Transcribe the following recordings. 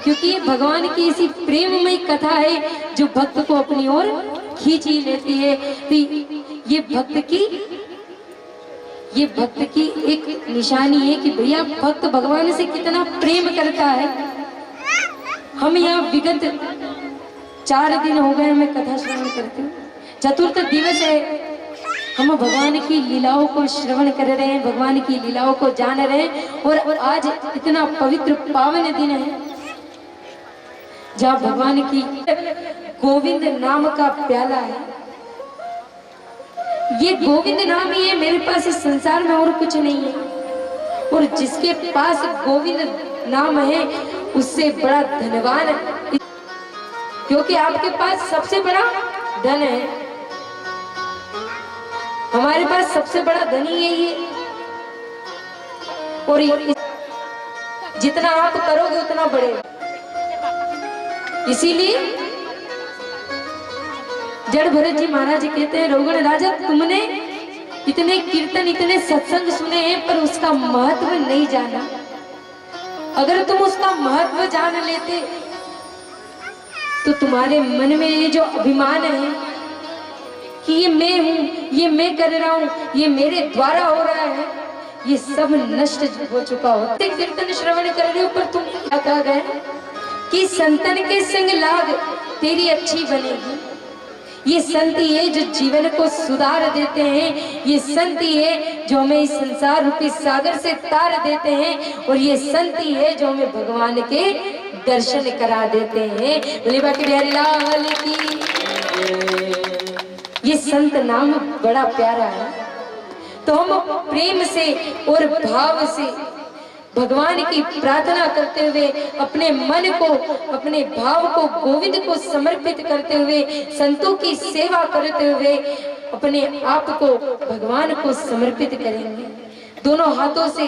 क्योंकि ये भगवान की ऐसी प्रेममय कथा है जो भक्त को अपनी ओर खींच ही लेती है। तो ये भक्त की एक निशानी है कि भैया भक्त भगवान से कितना प्रेम करता है। हम यहाँ विगत 4 दिन हो गए हमें कथा श्रवण करते हैं, चतुर्थ दिवस है, हम भगवान की लीलाओं को श्रवण कर रहे हैं, भगवान की लीलाओं को जान रहे हैं। और आज इतना पवित्र पावन दिन है जहाँ भगवान की गोविंद नाम का प्याला है। ये गोविंद नाम ही है, मेरे पास इस संसार में और कुछ नहीं है। और जिसके पास गोविंद नाम है उससे बड़ा धनवान है, क्योंकि आपके पास सबसे बड़ा धन है। हमारे पास सबसे बड़ा धन ही यही है। और जितना आप करोगे उतना बढ़ेगा। इसीलिए जड़ भरत जी महाराज जी कहते हैं, रोगण राजा तुमने इतने कीर्तन इतने सत्संग सुने हैं पर उसका महत्व नहीं जाना। अगर तुम उसका महत्व जान लेते तो तुम्हारे मन में ये जो अभिमान है कि ये मैं हूं, ये मैं कर रहा हूं, ये मेरे द्वारा हो रहा है, ये सब नष्ट हो चुका हो। कीर्तन श्रवण कर रहे हो पर तुम क्या कह गए कि संतन के संग लाग तेरी अच्छी बनेगी। ये संत ही है जो जीवन को सुधार देते हैं, ये संत ही है जो हमें इस संसार रूपी सागर से तार देते हैं, और ये संत ही है जो हमें भगवान के दर्शन करा देते हैं। बोले बाकी बिहारी लाल की। ये संत नाम बड़ा प्यारा है। तो हम प्रेम से और भाव से भगवान की प्रार्थना करते हुए अपने मन को अपने भाव को गोविंद को समर्पित करते हुए संतों की सेवा करते हुए अपने आप को भगवान को समर्पित करेंगे। दोनों हाथों से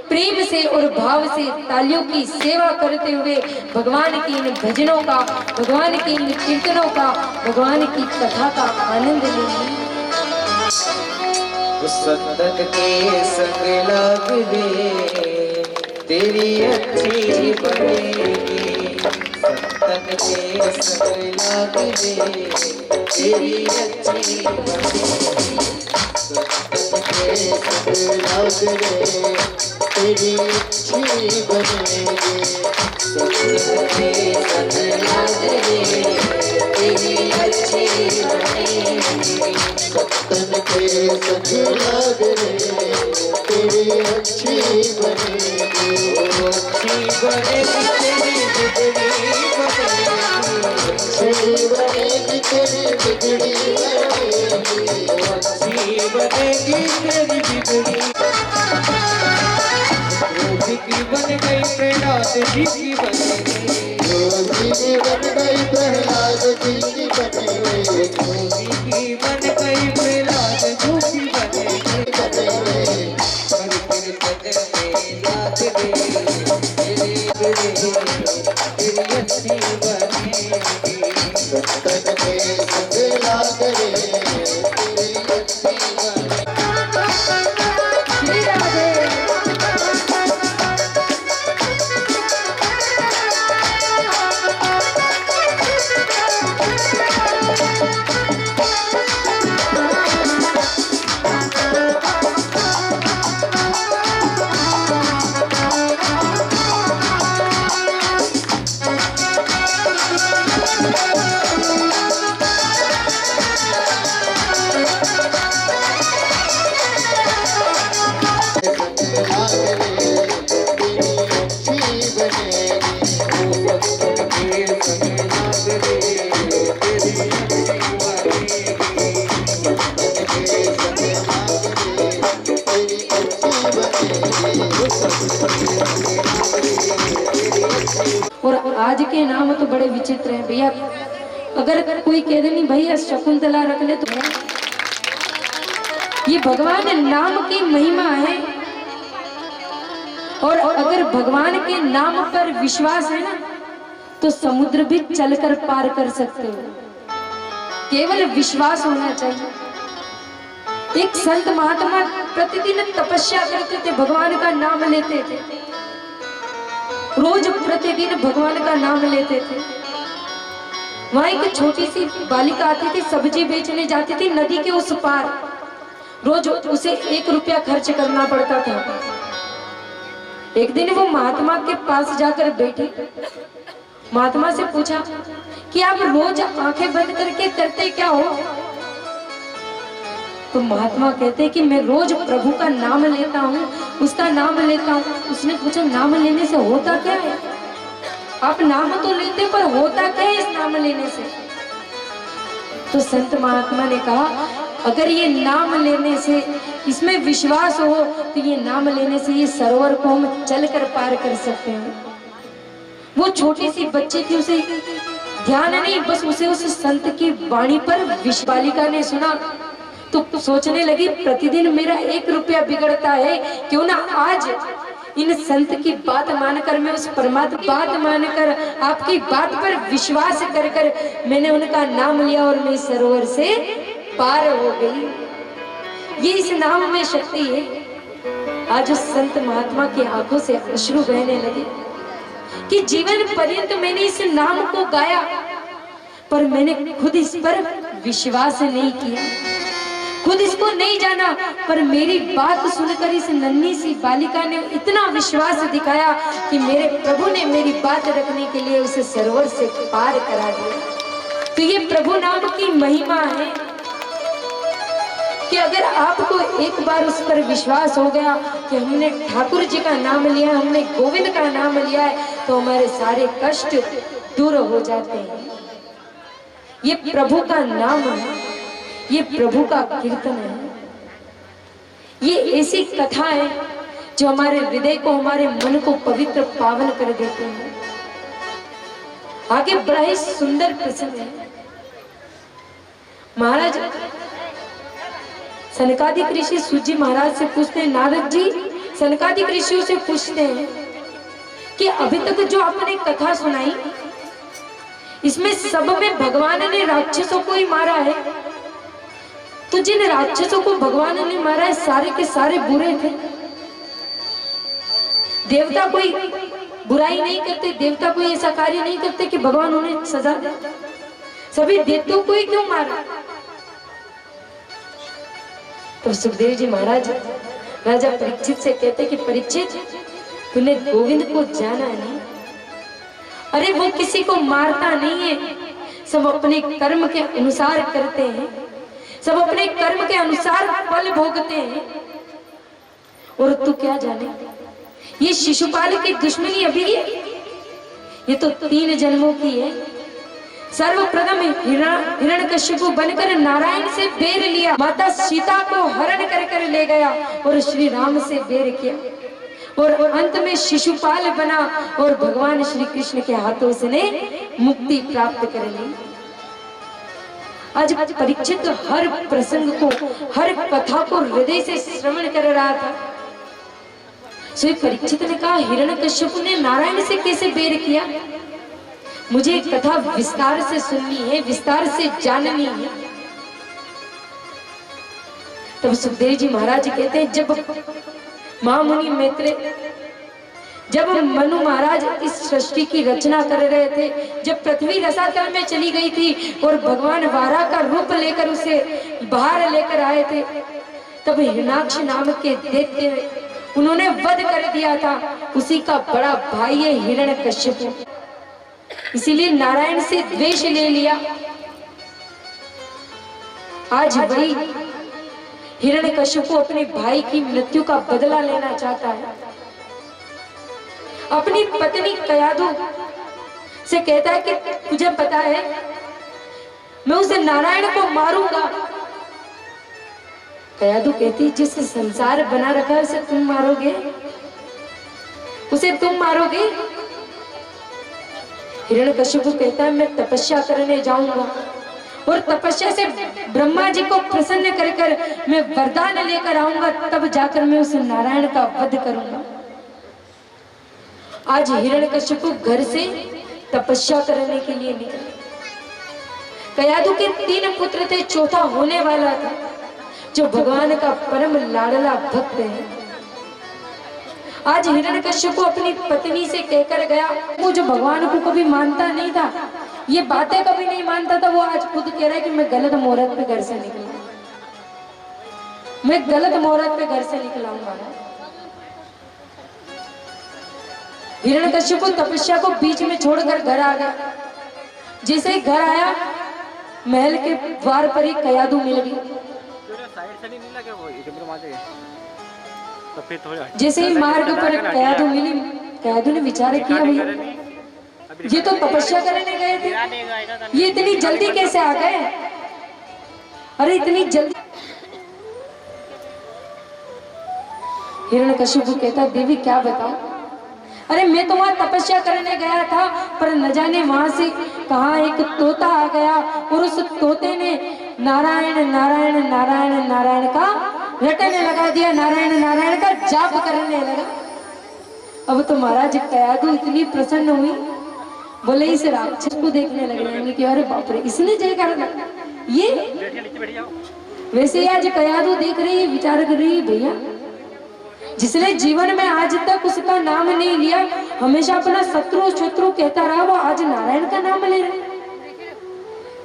प्रेम से और भाव से तालियों की सेवा करते हुए भगवान की इन भजनों का, भगवान की इन कीर्तनों का, भगवान की कथा का आनंद लेंगे। संतन के संग लाग दे तेरी अच्छी बनेगी। संतन के संग लाग दे तेरी अच्छी बनेगी। संतन के संग लाग दे तेरी अच्छी बनेगी। संतन के संग लाग दे तेरी अच्छी बनेगी। संतन के संग लाग दे तेरी अच्छी बनेगी। अच्छी बनेगी तेरी बिगड़ी बनेगी। अच्छी बनेगी तेरी बिगड़ी बनेगी। अच्छी बनेगी तेरी बिगड़ी। रोजी की बन गई प्रहलाद जी की बनेगी। रोजी की बन गई प्रहलाद जी की बनेगी। रोजी की बन गई प्रहलाद जी की बनेगी। और आज के नाम तो बड़े विचित्र हैं भैया। अगर कोई कह दे नहीं भैया शकुंतला रख ले तो ये भगवान नाम की महिमा है। और अगर भगवान के नाम पर विश्वास है ना तो समुद्र भी चलकर पार कर सकते हो। केवल विश्वास होना चाहिए। एक संत महात्मा प्रतिदिन तपस्या करते थे, भगवान का नाम लेते थे। रोज प्रतिदिन भगवान का नाम लेते थे। वहां एक छोटी सी बालिका आती थी, सब्जी बेचने जाती थी नदी के उस पार। रोज उसे 1 रुपया खर्च करना पड़ता था। एक दिन वो महात्मा के पास जाकर बैठी, महात्मा से पूछा कि आप रोज आंखें बंद करके करते क्या हो? तो महात्मा कहते कि मैं रोज प्रभु का नाम लेता हूँ, उसका नाम लेता हूँ। उसने पूछा नाम लेने से होता क्या है? आप नाम तो लेते पर होता क्या है इस नाम लेने से? तो संत महात्मा ने कहा अगर ये नाम लेने से इसमें विश्वास हो तो ये नाम लेने से ये सरोवर को हम चलकर पार कर सकते हैं। वो छोटी सी बच्ची थी, उसे ध्यान नहीं, बस उसे उस संत की वाणी पर बालिका ने सुना तो सोचने लगी प्रतिदिन मेरा 1 रुपया बिगड़ता है, क्यों ना आज इन संत की बात मानकर मैं उस परमात्मा बात मानकर आपकी बात पर विश्वास कर कर मैंने उनका नाम लिया और मैं इस सरोवर से पार हो गई। ये इस नाम में शक्ति है। आज उस संत महात्मा की आंखों से अश्रु बहने लगे कि जीवन पर्यंत मैंने इस नाम को गाया पर मैंने खुद इस पर विश्वास नहीं किया, खुद इसको नहीं जाना, पर मेरी बात सुनकर इस नन्ही सी बालिका ने इतना विश्वास दिखाया कि मेरे प्रभु ने मेरी बात रखने के लिए उसे सरोवर से पार करा दिया। तो ये प्रभु नाम की महिमा है कि अगर आपको एक बार उस पर विश्वास हो गया कि हमने ठाकुर जी का नाम लिया, हमने गोविंद का नाम लिया है, तो हमारे सारे कष्ट दूर हो जाते हैं। ये प्रभु का नाम है, ये प्रभु का कीर्तन है। ये ऐसी कथा है जो हमारे हृदय को, हमारे मन को पवित्र पावन कर देते हैं। आगे बड़ा ही सुंदर प्रसंग है। महाराज सनकादिक ऋषि सूत जी महाराज से पूछते हैं, नारद जी सनकादिक ऋषियों से पूछते हैं कि अभी तक जो आपने कथा सुनाई इसमें सब में भगवान ने राक्षसों को ही मारा है, तो जिन राक्षसों को भगवान ने मारा है सारे के सारे बुरे थे। देवता कोई बुराई नहीं करते, देवता कोई ऐसा कार्य नहीं करते कि भगवान उन्हें सजा दे। सभी देवताओं को ही क्यों मारा? तो सुखदेव जी महाराज राजा परीक्षित से कहते कि परीक्षित तूने गोविंद को जाना नहीं? अरे वो किसी को मारता नहीं है, सब अपने कर्म के अनुसार करते हैं, सब अपने कर्म के अनुसार फल भोगते हैं। और तू क्या जाने ये शिशुपाल की दुश्मनी अभी ये तो 3 जन्मों की है। सर्वप्रथम हिरण्यकश्यपु बनकर नारायण से बैर लिया, माता सीता को हरण कर कर ले गया और श्री राम से बैर किया और अंत में शिशुपाल बना और भगवान श्री कृष्ण के हाथों से मुक्ति प्राप्त कर ली। आज परीक्षित हर प्रसंग को, हर कथा को हृदय से श्रवण कर रहा था। सो परीक्षित ने कहा हिरण्यकश्यप ने नारायण से कैसे बैर किया? मुझे कथा विस्तार से सुननी है, विस्तार से जाननी है। तब सुखदेव जी महाराज कहते हैं जब महामुनि मैत्रेय, जब मनु महाराज इस सृष्टि की रचना कर रहे थे, जब पृथ्वी रसातल में चली गई थी और भगवान वारा का रूप लेकर उसे बाहर लेकर आए थे, तब हिरण्याक्ष नाम के दैत्य उन्होंने वध कर दिया था। उसी का बड़ा भाई है हिरण्यकश्यप, इसीलिए नारायण से द्वेष ले लिया। आज वही हिरण्यकश्यप अपने भाई की मृत्यु का बदला लेना चाहता है। अपनी पत्नी कयाधु से कहता है कि तुझे पता है मैं उसे नारायण को मारूंगा। कयाधु कहती जिस संसार बना रखा है उसे तुम मारोगे, उसे तुम मारोगे? हिरण्यकश्यप कहता है मैं तपस्या करने जाऊंगा और तपस्या से ब्रह्मा जी को प्रसन्न कर कर मैं वरदान लेकर आऊंगा, तब जाकर मैं उस नारायण का वध करूंगा। आज हिरण्यकश्यप घर से तपस्या करने के लिए निकले। कयाधु के 3 पुत्र थे, चौथा होने वाला था, जो भगवान का परम लाडला भक्त है। आज हिरण्यकश्यप अपनी पत्नी से कहकर गया, वो जो भगवान को कभी मानता नहीं था, ये बातें कभी नहीं मानता था, वो आज खुद कह रहा है कि मैं गलत मुहूर्त पे घर से निकला, मैं गलत मुहूर्त पे घर से निकला हूं। हिरण्यकश्यप तपस्या को बीच में छोड़कर घर आ गया। जैसे ही घर आया, महल के द्वार पर ही कयाधु मिल गई। जैसे ही मार्ग पर कयाधु मिली, कयाधु ने विचार किया, भैया ये तो तपस्या करने गए थे, ये इतनी जल्दी कैसे आ गए? अरे इतनी जल्दी। हिरण्यकश्यप कहता, देवी क्या बताऊं, अरे मैं तो वहां तपस्या करने गया था, पर न जाने वहां से कहां एक तोता आ गया और उस तोते ने नारायण नारायण नारायण नारायण का रटने लगा दिया, नारायण नारायण का जाप करने लगा। अब तो महाराज कयाधु इतनी प्रसन्न हुई, बोले इस राक्षस को देखने लग जाएंगे कि अरे बाप रे, इसने जय कर ये। वैसे आज कयाधु देख रही है, विचार कर रही है, भैया जिसने जीवन में आज तक उसका नाम नहीं लिया, हमेशा अपना शत्रु शत्रु कहता रहा, वो आज नारायण का नाम ले रहे।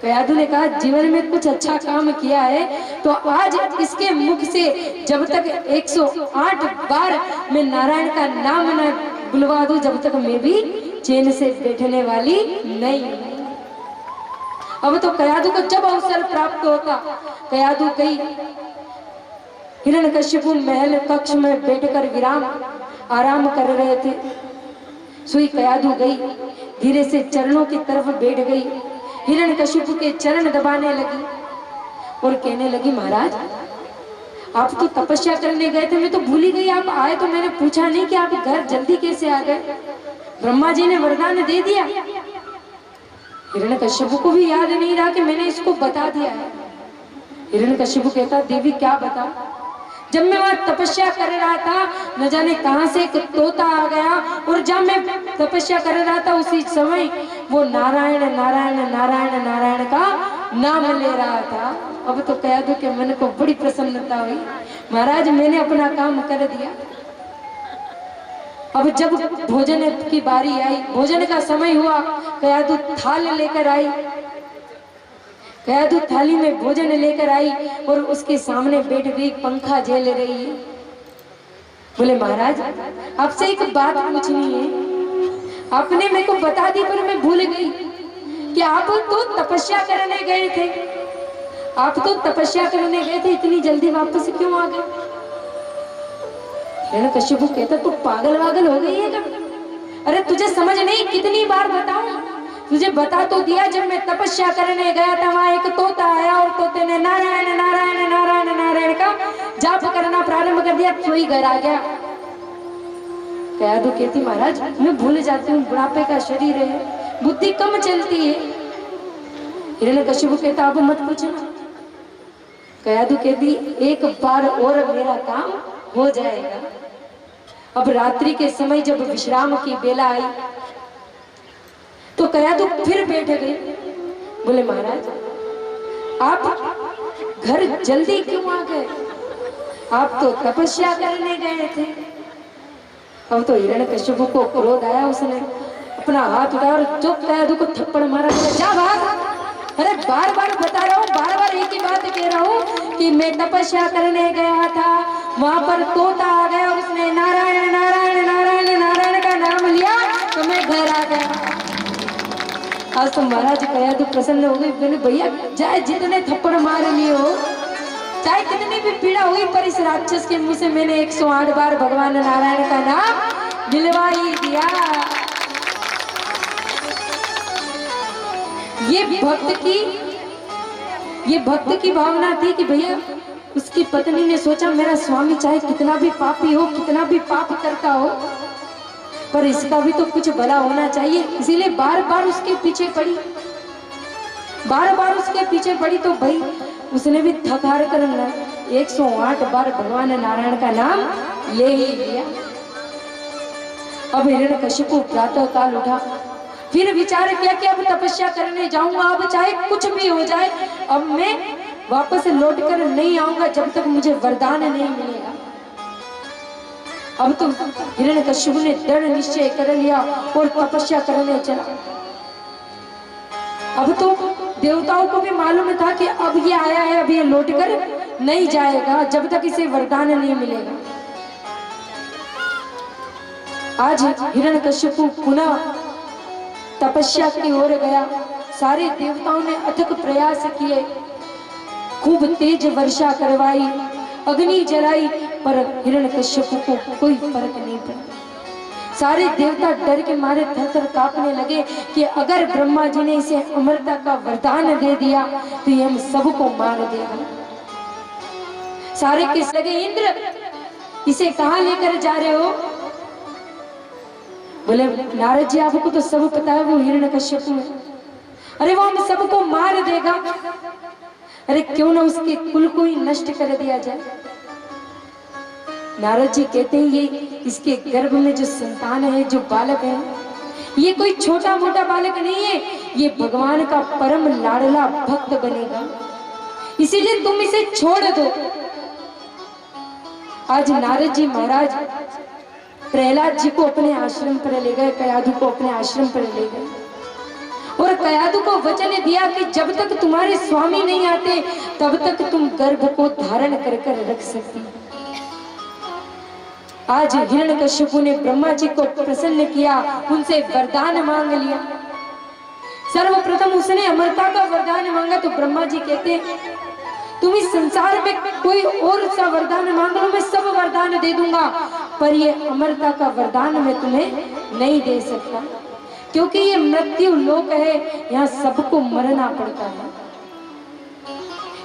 कयाधु ने कहा, जीवन में कुछ अच्छा काम किया है तो आज इसके मुख से जब तक 108 बार मैं नारायण का नाम न बुलवा दूं, जब तक मैं भी चैन से बैठने वाली नहीं। अब तो कयाधु को जब अवसर प्राप्त होता, कयाधु कई हिरण्यकश्यप महल कक्ष में बैठकर विराम आराम कर रहे थे। सुई कयाधु गई, धीरे से चरणों की तरफ बैठ गई, हिरण्यकश्यप के चरण दबाने लगी और कहने लगी, महाराज आप तो तपस्या करने गए थे, मैं तो भूल ही गई, आप आए तो मैंने पूछा नहीं कि आप घर जल्दी कैसे आ गए, ब्रह्मा जी ने वरदान दे दिया। हिरण्यकश्यप को भी याद नहीं रहा कि मैंने इसको बता दिया है। हिरण्यकश्यप कहता, देवी क्या बताऊं, जब मैं वहां तपस्या कर रहा था, न जाने कहां से एक तोता आ गया और जब मैं तपस्या कर रहा था उसी समय वो नारायण नारायण नारायण नारायण का नाम ले रहा था। अब तो कयाधु के मन को बड़ी प्रसन्नता हुई, महाराज मैंने अपना काम कर दिया। अब जब भोजन की बारी आई, भोजन का समय हुआ, कयाधु थाल लेकर आई, कयाधु थाली में भोजन लेकर आई और उसके सामने बैठ गई, पंखा झेल रही है। बोले, महाराज आपसे एक बात पूछनी है, आपने मेरे को बता दी पर मैं भूल गई कि आप तो तपस्या करने गए थे, आप तो तपस्या करने गए थे, इतनी जल्दी वापस क्यों आ गए? हिरण्यकश्यप कहता, तू पागल वागल हो गई है क्या? अरे तुझे समझ नहीं, कितनी बार बताऊं, तुझे बता तो दिया, जब मैं तपस्या करने गया था वहां एक तोता आया और तोते ने नारायण नारायण नारायण नारायण का जाप करना प्रारंभ कर दिया, तो ही घर आ गया। कयाधु कहती, महाराज मैं भूल जाती हूँ, बुढ़ापे का शरीर है, बुद्धि कम चलती है। हिरण्यकश्यप कहता, अब मत पूछना। कयाधु कहती, एक बार और मेरा काम हो जाएगा। अब रात्रि के समय जब विश्राम की बेला आई तो कयाधु फिर बैठ गई। बोले, महाराज आप घर जल्दी क्यों आ गए, आप तो तपस्या करने गए थे। अब तो हिरण्यकश्यप को क्रोध आया, उसने अपना हाथ उठाया और जो कयाधु को थप्पड़ मारा। बोले, जा भाग। अरे बार बार बता रहा हूँ, बार बार एक ही बात कह रहा हूँ कि मैं तपस्या करने गया था, वहां पर तोता आ गया और उसने नारायण नारायण नारायण नारायण का नाम लिया तो मैं घर आ गया। आज तो महाराज कयाधु प्रसन्न हो गई। बोले, भैया चाहे जितने थप्पड़ मार लिए हो, चाहे कितनी भी पीड़ा हुई, पर इस राक्षस के मुंह से मैंने 108 बार भगवान नारायण का नाम दिलवा ही दिया। ये भक्त की भावना थी कि भैया, उसकी पत्नी ने सोचा मेरा स्वामी चाहे कितना भी पापी हो, कितना भी पाप करता हो, पर इसका भी तो कुछ भला होना चाहिए, इसीलिए बार बार उसके पीछे पड़ी, बार बार उसके पीछे पड़ी। तो भाई उसने भी थक हार कर 108 बार भगवान नारायण का नाम ले ही लिया। अब हिरण्यकश्यप प्रातः काल उठा, फिर विचार किया कि अब तपस्या करने जाऊंगा, अब चाहे कुछ भी हो जाए, अब मैं वापस लौट कर नहीं आऊंगा जब तक मुझे वरदान नहीं मिलेगा। अब तो हिरण्यकश्यप ने दृढ़ निश्चय कर लिया और तपस्या करने चला। अब तो देवताओं को भी मालूम था कि अब ये आया है, अब ये लौटकर नहीं जाएगा जब तक इसे वरदान नहीं मिलेगा। आज हिरण्यकश्यप पुनः तपस्या की ओर गया। सारे देवताओं ने अथक प्रयास किए, खूब तेज वर्षा करवाई, अग्नि जलाई, पर हिरण्यकश्यप को कोई फर्क नहीं पड़ा। सारे देवता डर के मारे थर-थर कांपने लगे कि अगर ब्रह्मा जी ने इसे अमरता का वरदान दे दिया तो ये हम सबको मार देगा। सारे किस लगे, इंद्र इसे कहां लेकर जा रहे हो? बोले नारद जी आपको तो सब पता है, वो हिरण्यकश्यप है। अरे वो हम सबको मार देगा। अरे क्यों ना उसके कुल को ही नष्ट कर दिया जाए। नारद जी कहते हैं ये इसके गर्भ में जो संतान है, जो बालक है, ये कोई छोटा मोटा बालक नहीं है, ये भगवान का परम लाडला भक्त बनेगा, इसीलिए तुम इसे छोड़ दो। आज नारद जी महाराज प्रहलाद जी को अपने आश्रम पर ले गए, कयाधु को अपने आश्रम पर ले गए और कयाधु को वचन दिया कि जब तक तुम्हारे स्वामी नहीं आते तब तक तुम गर्भ को धारण कर कर रख सकती। आज हिरण्यकश्यप ने ब्रह्मा जी को प्रसन्न किया, उनसे वरदान मांग लिया। सर्वप्रथम उसने अमरता का वरदान मांगा तो ब्रह्मा जी कहते तुम इस संसार में कोई और सा वरदान मांग लो, मैं सब वरदान दे दूंगा, पर ये अमरता का वरदान मैं तुम्हें नहीं दे सकता, क्योंकि ये मृत्यु लोक है, यहाँ सबको मरना पड़ता है,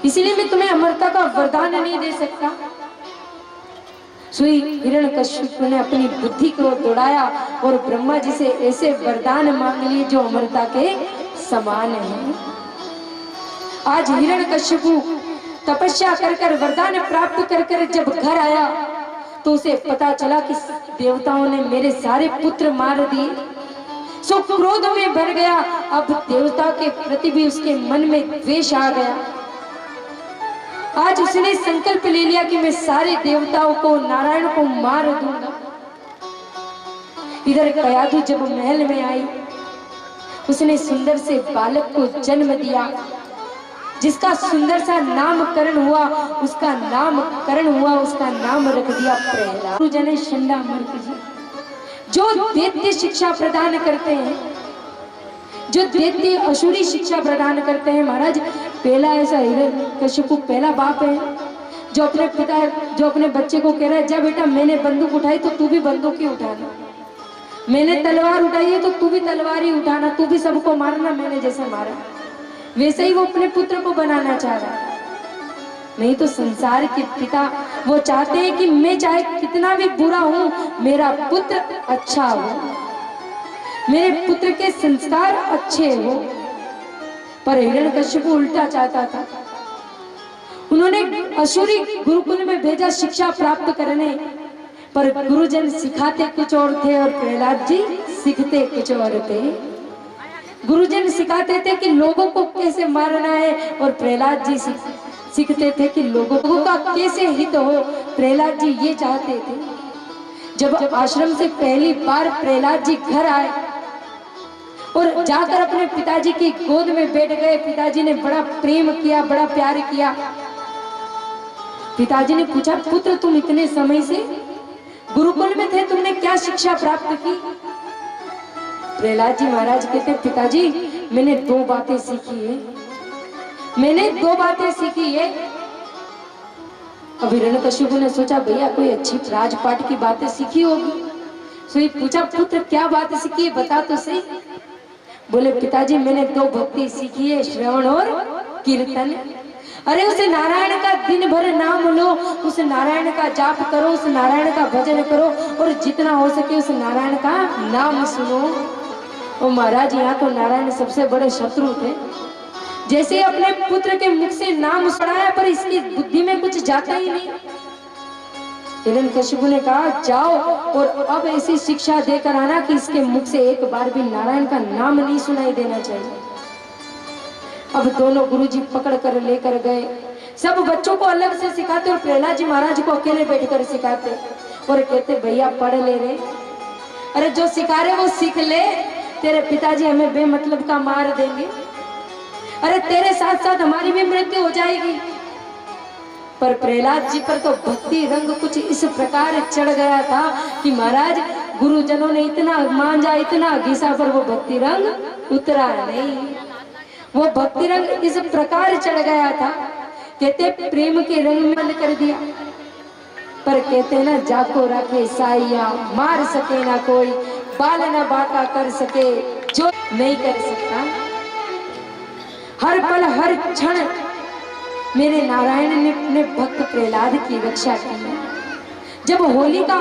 इसलिए मैं तुम्हें अमरता का वरदान नहीं दे सकता। सुई हिरण्यकश्यप ने अपनी बुद्धि को दौड़ाया और ब्रह्मा जी से ऐसे वरदान मांग लिए जो अमरता के समान है। आज हिरण्यकश्यप तपस्या कर कर वरदान प्राप्त कर कर जब घर आया तो उसे पता चला कि देवताओं ने मेरे सारे पुत्र मार दिए। सो क्रोध में भर गया। अब देवता के प्रति भी उसके मन में द्वेष आ गया। आज उसने संकल्प ले लिया कि मैं सारे देवताओं को, नारायण को मार दूंगा। इधर कयाधु जब महल में आई, उसने सुंदर से बालक को जन्म दिया, जिसका सुंदर सा नामकरण हुआ, उसका नाम रख दिया प्रहलाद। गुरु जने शंडा मर्क जी जो दैत्य शिक्षा प्रदान करते हैं, जो दैत्य असुरी शिक्षा प्रदान करते हैं। महाराज पहला ऐसा हिरण्यकश्यप पहला बाप है जो अपने बच्चे को कह रहा है, जा बेटा मैंने बंदूक उठाई तो तू भी बंदूक ही उठाना, मैंने तलवार उठाई है तो तू भी तलवार ही उठाना, तू भी सबको मारना मैंने जैसे मारा। वैसे ही वो अपने पुत्र को बनाना चाह रहा है। नहीं तो संसार के पिता वो चाहते हैं कि मैं चाहे कितना भी बुरा हूं, मेरा पुत्र अच्छा हो, मेरे पुत्र के संस्कार अच्छे हो। पर हिरण्यकश्यप उल्टा चाहता था। उन्होंने असुरी गुरुकुल में भेजा शिक्षा प्राप्त करने, पर गुरुजन सिखाते कुछ और थे और प्रहलाद जी सीखते कुछ और थे। गुरुजन सिखाते थे कि लोगों को कैसे मारना है और प्रहलाद जी सीखते थे कि लोगों का कैसे हित हो। प्रहलाद जी ये चाहते थे। जब आश्रम से पहली बार प्रहलाद जी घर आए और जाकर अपने पिताजी की गोद में बैठ गए, पिताजी ने बड़ा प्रेम किया, बड़ा प्यार किया। पिताजी ने पूछा, पुत्र तुम इतने समय से गुरुकुल में थे, तुमने क्या शिक्षा प्राप्त की? प्रहलाद जी महाराज कहते, पिताजी मैंने दो बातें सीखी है। अब हिरण्यकश्यप ने सोचा भैया कोई अच्छी राजपाट की बातें सीखी होगी। सो पूछा, पुत्र क्या बात सीखी है, बता तो सही। बोले पिताजी मैंने दो भक्ति सीखी है, श्रवण और कीर्तन। अरे उस नारायण का दिन भर नाम लो, उस नारायण का जाप करो, उस नारायण का भजन करो और जितना हो सके उस नारायण का नाम सुनो। और महाराज यहाँ तो नारायण सबसे बड़े शत्रु थे। जैसे अपने पुत्र के मुख से नाम सुनाया पर इसकी बुद्धि में कुछ जाता ही नहीं। हिरण्यकश्यप ने कहा, जाओ और अब ऐसी शिक्षा देकर आना कि इसके मुख से एक बार भी नारायण का नाम नहीं सुनाई देना चाहिए। अब दोनों गुरुजी पकड़ कर लेकर गए। सब बच्चों को अलग से सिखाते और प्रहलाद जी महाराज को अकेले बैठकर सिखाते। और कहते भैया पढ़ ले रे। अरे जो सिखा रहे वो सीख ले, तेरे पिताजी हमें बेमतलब का मार देंगे, अरे तेरे साथ साथ हमारी भी मृत्यु हो जाएगी। पर प्रहलाद जी पर तो भक्ति रंग कुछ इस प्रकार चढ़ गया था कि महाराज गुरुजनों ने इतना मांझा, इतना घिसा, पर वो भक्ति रंग उतरा नहीं। वो भक्ति रंग इस प्रकार चढ़ गया था, कहते प्रेम के रंग में बंद कर दिया। पर कहते ना जाको रखे साइया, मार सके ना कोई, बाल ना बाका कर सके जो नहीं कर सकता। हर पल हर क्षण मेरे नारायण ने अपने भक्त प्रहलाद की रक्षा की। जब होलिका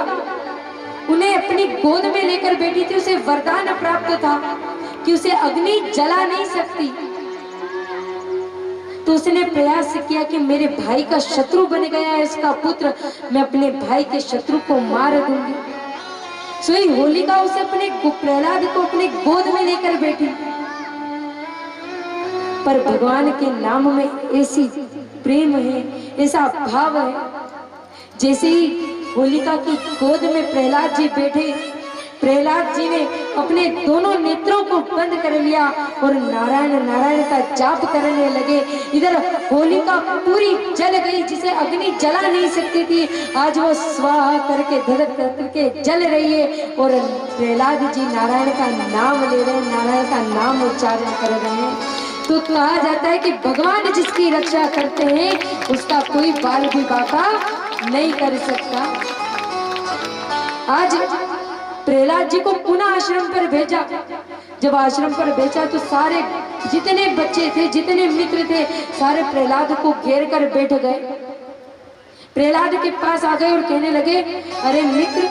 उन्हें अपनी गोद में लेकर बैठी थी, उसे वरदान प्राप्त था कि उसे अग्नि जला नहीं सकती, तो उसने प्रयास किया कि मेरे भाई का शत्रु बन गया है इसका पुत्र, मैं अपने भाई के शत्रु को मार दूंगी। सोई होलिका उसे अपने प्रहलाद को अपने गोद में लेकर बैठी। पर भगवान के नाम में ऐसी प्रेम है, ऐसा भाव है, जैसे ही होलिका की गोद में प्रहलाद जी बैठे, प्रहलाद जी ने अपने दोनों नेत्रों को बंद कर लिया और नारायण नारायण का जाप करने लगे। इधर होलिका पूरी जल गई, जिसे अग्नि जला नहीं सकती थी, आज वो स्वाहा करके धड़क करके जल रही है। और प्रहलाद जी नारायण का नाम ले रहे हैं, नारायण का नाम उच्चारण कर रहे हैं। तो कहा जाता है कि भगवान जिसकी रक्षा करते हैं उसका कोई बाल भी बाका नहीं कर सकता। आज प्रहलाद जी को पुनः आश्रम पर भेजा। जब आश्रम पर भेजा तो सारे जितने बच्चे थे, जितने मित्र थे, सारे प्रहलाद को घेर कर बैठ गए। प्रहलाद के पास आ गए और कहने लगे, अरे मित्र,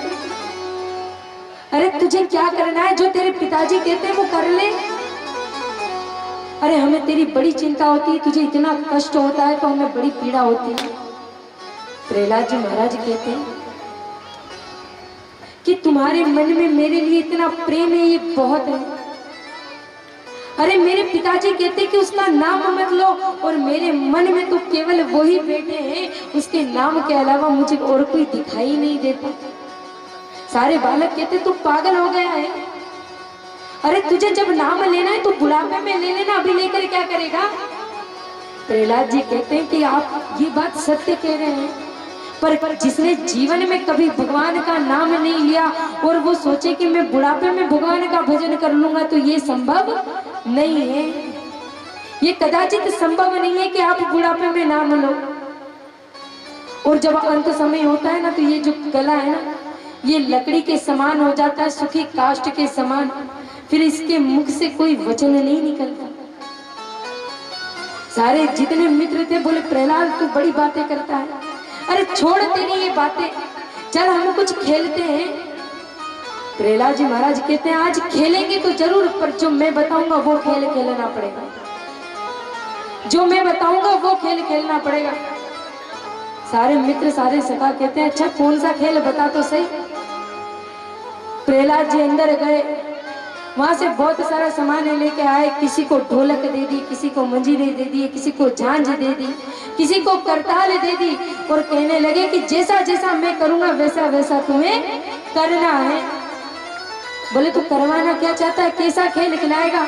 अरे तुझे क्या करना है, जो तेरे पिताजी कहते हैं वो कर ले। अरे हमें तेरी बड़ी चिंता होती है, तुझे इतना कष्ट होता है तो हमें बड़ी पीड़ा होती है। प्रहलाद जी महाराज कहते हैं कि तुम्हारे मन में मेरे लिए इतना प्रेम है, ये बहुत है। अरे मेरे पिताजी कहते कि उसका नाम मत लो, और मेरे मन में तो केवल वही बैठे हैं, उसके नाम के अलावा मुझे और कोई दिखाई नहीं देता। सारे बालक कहते तू पागल हो गया है, अरे तुझे जब नाम लेना है तो बुढ़ापे में ले लेना, अभी लेकर क्या करेगा। प्रहलाद जी कहते हैं कि आप ये बात सत्य कह रहे हैं, पर जिसने जीवन में कभी भगवान का नाम नहीं लिया और वो सोचे कि मैं बुढ़ापे में भगवान का भजन कर लूंगा, तो ये संभव नहीं है। ये कदाचित संभव नहीं है कि आप बुढ़ापे में नाम लो। और जब अंत समय होता है ना, तो ये जो गला है ना, ये लकड़ी के समान हो जाता है, सूखी काष्ठ के समान। फिर इसके मुख से कोई वचन नहीं निकलता। सारे जितने मित्र थे बोले, प्रहलाद तू बड़ी बातें करता है, अरे छोड़ तेरी ये बातें, चल हम कुछ खेलते हैं। प्रहलाद जी महाराज कहते हैं आज खेलेंगे तो जरूर, पर जो मैं बताऊंगा वो खेल खेलना पड़ेगा, जो मैं बताऊंगा वो खेल खेलना पड़ेगा। सारे मित्र, सारे सखा कहते हैं अच्छा कौन सा खेल बता तो सही। प्रहलाद जी अंदर गए, वहां से बहुत सारा सामान लेके आए। किसी को ढोलक दे दी, किसी को मंजीरे दे दी, किसी को झांझ दे दी, किसी को करताल दे दी, और कहने लगे कि जैसा जैसा मैं करूंगा वैसा वैसा तुम्हें करना है। बोले तू करवाना क्या चाहता है, कैसा खेल खिलाएगा।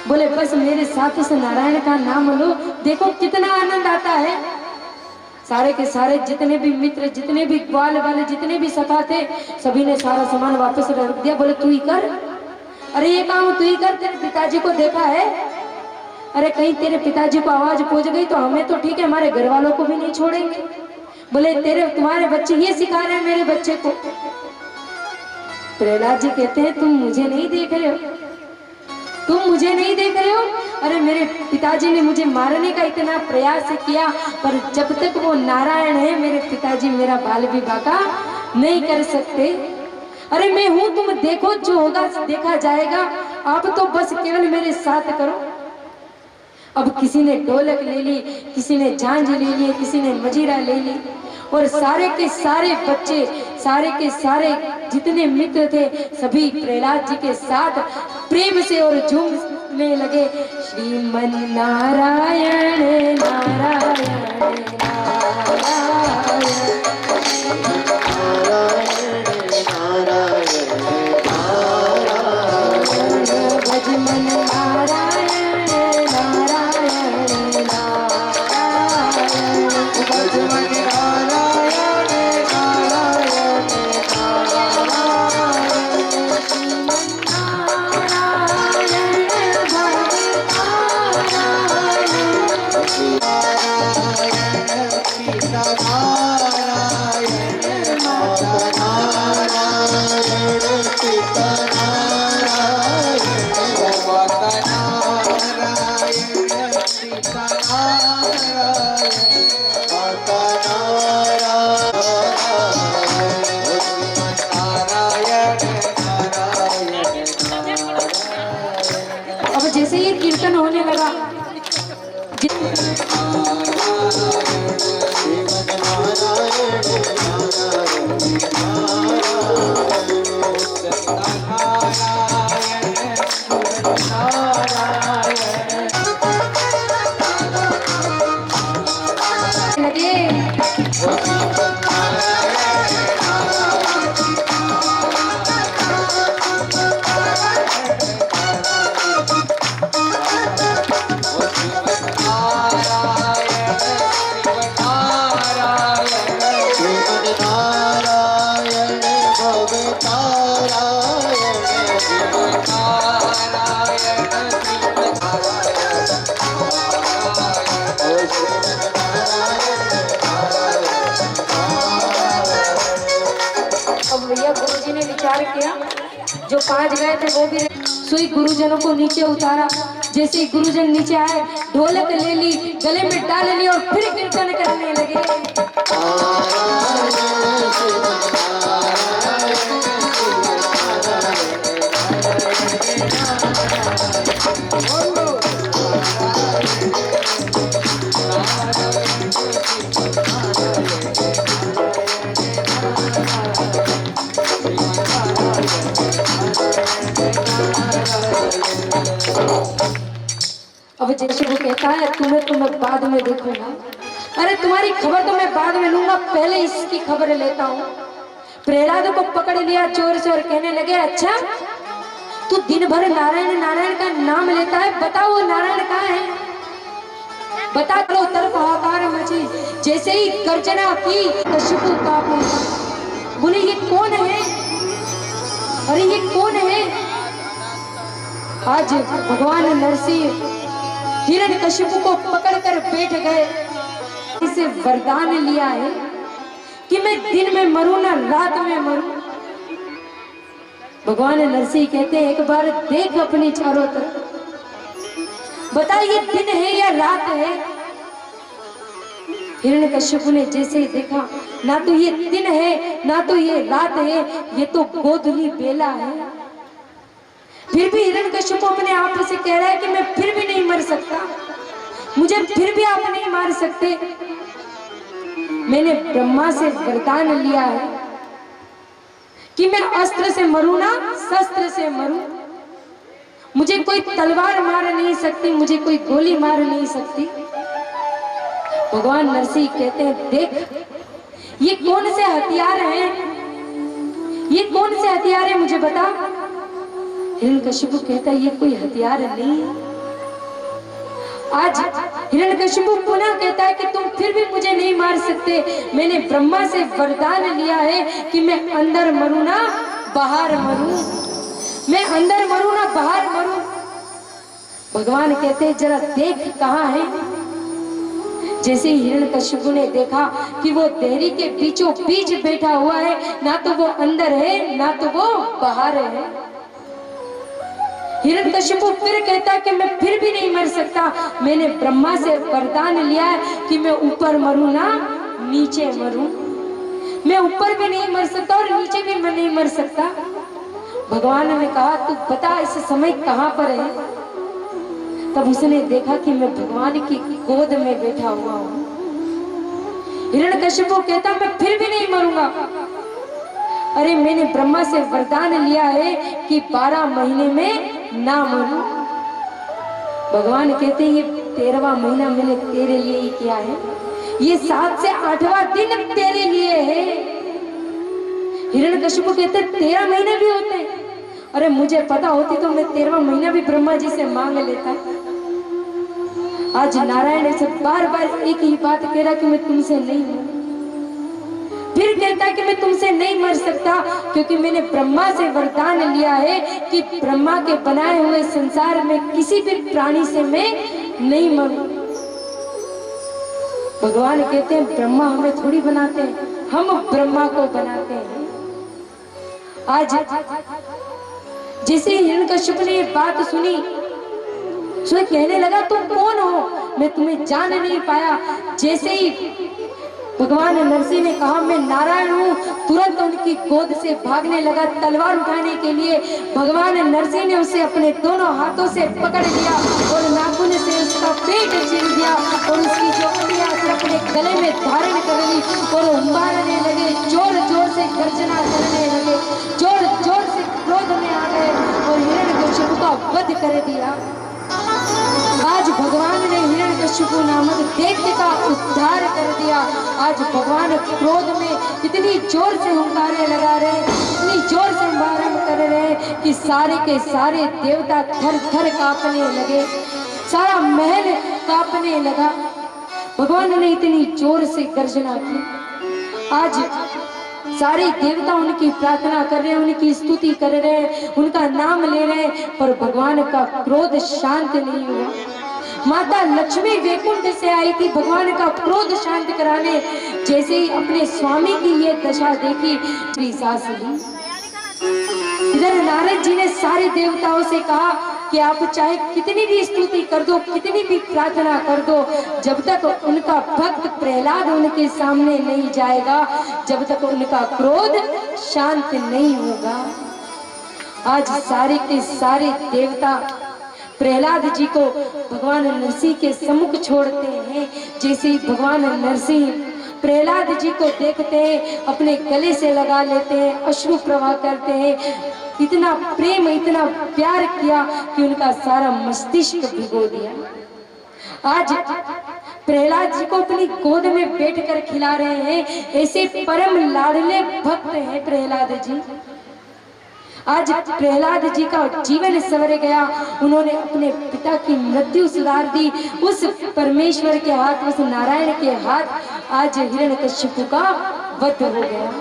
बोले बस मेरे साथ से नारायण का नाम लो, देखो कितना आनंद आता है। सारे के सारे जितने भी मित्र, जितने भी ग्वाल वाले, जितने भी सखा थे, सभी ने सारा सामान वापस रख दिया। बोले तू ही कर, अरे ये काम तू ही कर, तेरे पिताजी को देखा है, अरे कहीं तेरे पिताजी को आवाज पहुंच गई तो हमें तो ठीक है, हमारे घर वालों को भी नहीं छोड़ेंगे। बोले तुम्हारे बच्चे ये सिखा रहे हैं मेरे बच्चे को। प्रहलाद जी कहते हैं तुम मुझे नहीं देख रहे हो, तुम मुझे नहीं देख रहे हो। अरे मेरे पिताजी ने मुझे मारने का इतना प्रयास किया, पर जब तक वो नारायण है मेरे पिताजी मेरा बाल भी बाका नहीं कर सकते। अरे मैं हूं, तुम देखो, जो होगा देखा जाएगा, आप तो बस केवल मेरे साथ करो। अब किसी ने ढोलक ले ली, किसी ने झांझ ले ली, किसी ने मजीरा ले ली, और सारे के सारे बच्चे, सारे के सारे जितने मित्र थे, सभी प्रहलाद जी के साथ प्रेम से और झूमने लगे। श्रीमन नारायण नारायण नारायण। अब जैसे ये कीर्तन होने लगा, लगे भैया गुरुजी ने विचार किया, जो 5 गए थे वो भी सुई गुरुजनों को नीचे उतारा। जैसे ही गुरुजन नीचे आए, ढोलक ले ली, गले में डाल ली और फिर कीर्तन करने लगे। अब जैसे वो कहता है, तुम्हें तो मैं बाद में देखूंगा। अरे तुम्हारी खबर तो मैं बाद में लूंगा, पहले इसकी खबर लेता हूँ। प्रहलाद को पकड़ लिया चोर से और कहने लगे, अच्छा तू दिन भर नारायण नारायण का नाम लेता है, बताओ वो नारायण कहाँ है? बता करो। तरफ हाहाकार मची। जैसे ही गर्जना की कश्यप कांप उठा। बोले ये कौन है? अरे ये कौन है? आज भगवान नरसिंह हिरण्यकशिपु को पकड़कर बैठ गए। इसे वरदान लिया है कि मैं दिन में मरूं ना रात में मरूं। भगवान नरसिंह कहते हैं, एक बार देख अपनी चारों तरफ, बता ये दिन है या रात है? हिरण्यकशिपु ने जैसे ही देखा, ना तो ये दिन है ना तो ये रात है, ये तो गोधूली बेला है। फिर भी हिरण्यकशिपु अपने आप से कह रहा है कि मैं फिर भी नहीं मर सकता, मुझे फिर भी आप नहीं मार सकते। मैंने ब्रह्मा से वरदान लिया है कि मैं अस्त्र से मरूं ना शस्त्र से मरूं। मुझे कोई तलवार मार नहीं सकती, मुझे कोई गोली मार नहीं सकती। भगवान नरसिंह कहते हैं, देख ये कौन से हथियार हैं? ये कौन से हथियार हैं मुझे बता। हिरण्यकशिपु कहता है, ये कोई हथियार नहीं है। आज हिरण्यकशिपु पुनः कहता है कि तुम फिर भी मुझे नहीं मार सकते। मैंने ब्रह्मा से वरदान लिया है कि मैं अंदर मरूं ना बाहर मरूं, मैं अंदर मरूं ना बाहर मरूं। भगवान कहते हैं, जरा देख कहाँ है। जैसे ही हिरण्यकशिपु ने देखा कि वो देहरी के बीचों बीच बैठा हुआ है, ना तो वो अंदर है ना तो वो बाहर है। हिरण्यकशिपु फिर कहता कि मैं फिर भी नहीं मर सकता। मैंने ब्रह्मा से वरदान लिया है कि मैं ऊपर मरूं ना नीचे मरूं। मैं ऊपर भी नहीं मर सकता और नीचे भी मैं नहीं मर सकता। भगवान ने कहा, तू बता इस समय कहाँ पर है? तब उसने देखा कि मैं भगवान की गोद में बैठा हुआ हूँ। हिरण्यकशिपु कहता, मैं फिर भी नहीं मरूंगा। अरे मैंने ब्रह्मा से वरदान लिया है कि 12 महीने में ना मरूं। भगवान कहते हैं, ये 13वां महीना मैंने तेरे लिए ही किया है, ये 7 से 8वां दिन तेरे लिए है। हिरण्यकशिपु कहते 13 महीने भी होते हैं। अरे मुझे पता होती तो मैं 13वां महीना भी ब्रह्मा जी से मांग लेता। आज नारायण से बार बार एक ही बात कह रहा कि मैं तुमसे नहीं हूं। फिर कहता है कि मैं तुमसे नहीं मर सकता क्योंकि मैंने ब्रह्मा से वरदान लिया है कि ब्रह्मा के बनाए हुए संसार में किसी भी प्राणी से मैं नहीं मरूं। भगवान कहते हैं, ब्रह्मा हमें थोड़ी बनाते हैं, हम ब्रह्मा को बनाते हैं। आज जैसे हिरण्यकशिपु ने ये बात सुनी, सो कहने लगा, तुम कौन हो? मैं तुम्हें जान नहीं पाया। जैसे ही भगवान नरसिंह ने कहा मैं नारायण हूँ। तुरंत उनकी गोद से भागने लगा तलवार उठाने के लिए। भगवान नरसिंह ने उसे अपने दोनों हाथों से पकड़ लिया और नाखून से उसका पेट चीर दिया और उसकी जो उंगलियां से अपने गले में धारण कर ली और मारने लगे। जोर जोर से गर्जना करने लगे, जोर जोर से क्रोध में आ गए और हिरण्यकश्यप का वध कर दिया। आज भगवान ने हिरण्यकश्यप नामक दैत्य का उद्धार कर दिया। आज भगवान क्रोध में इतनी जोर से हुंकारे लगा रहे, इतनी जोर से आरंभ कर रहे कि सारे के सारे देवता थर थर कांपने लगे, सारा महल कांपने लगा। भगवान ने इतनी जोर से गर्जना की। आज सारे देवता उनकी प्रार्थना कर रहे हैं, उनकी स्तुति कर रहे हैं, उनका नाम ले रहे हैं, पर भगवान का क्रोध शांत नहीं हुआ। माता लक्ष्मी वैकुंठ से आई थी भगवान का क्रोध शांत कराने। जैसे ही अपने स्वामी की ये दशा देखी, श्री सास ली। इधर नारद जी ने सारे देवताओं से कहा कि आप चाहे कितनी भी स्तुति कर दो, कितनी भी प्रार्थना कर दो, जब तक उनका भक्त प्रहलाद उनके सामने नहीं जाएगा, जब तक उनका क्रोध शांत नहीं होगा। आज सारे के सारे देवता प्रहलाद जी को भगवान नरसिंह के सम्मुख छोड़ते हैं। जैसे ही भगवान नरसिंह प्रहलाद जी को देखते हैं, अपने गले से लगा लेते हैं, अश्रु प्रवाह करते हैं। इतना प्रेम, इतना प्यार किया कि उनका सारा मस्तिष्क भिगो दिया। आज प्रहलाद जी को अपनी गोद में बैठकर खिला रहे हैं। ऐसे परम लाडले भक्त हैं प्रहलाद जी। आज प्रहलाद जी का जीवन सवर गया। उन्होंने अपने पिता की मृत्यु सुधार दी। उस परमेश्वर के हाथ, उस नारायण के हाथ आज हिरण्यकश्यप का वध हो गया।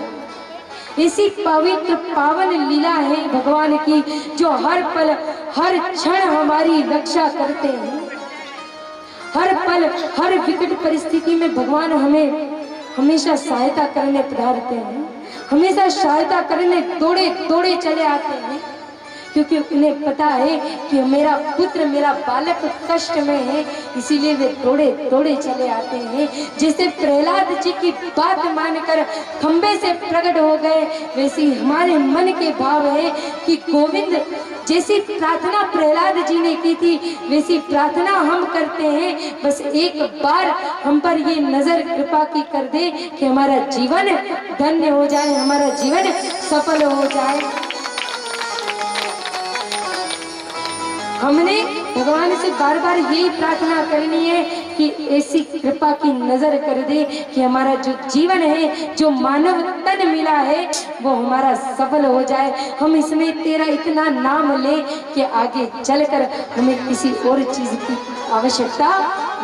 ऐसी पवित्र पावन लीला है भगवान की, जो हर पल हर क्षण हमारी रक्षा करते हैं। हर पल हर विकट परिस्थिति में भगवान हमें हमेशा सहायता करने पधारते हैं, हमेशा सहायता करने दौड़े दौड़े चले आते हैं, क्योंकि उन्हें पता है कि मेरा पुत्र, मेरा बालक कष्ट में है, इसीलिए वे दौड़े दौड़े चले आते हैं। जैसे प्रहलाद जी की बात मानकर खंबे से प्रकट हो गए, वैसे ही हमारे मन के भाव है कि गोविंद, जैसी प्रार्थना प्रहलाद जी ने की थी वैसी प्रार्थना हम करते हैं। बस एक बार हम पर ये नजर कृपा की कर दे कि हमारा जीवन धन्य हो जाए, हमारा जीवन सफल हो जाए। हमने भगवान से बार बार यही प्रार्थना करनी है कि ऐसी कृपा की नजर कर दे कि हमारा जो जीवन है, जो मानव तन मिला है, वो हमारा सफल हो जाए। हम इसमें तेरा इतना नाम ले कि आगे चलकर हमें किसी और चीज की आवश्यकता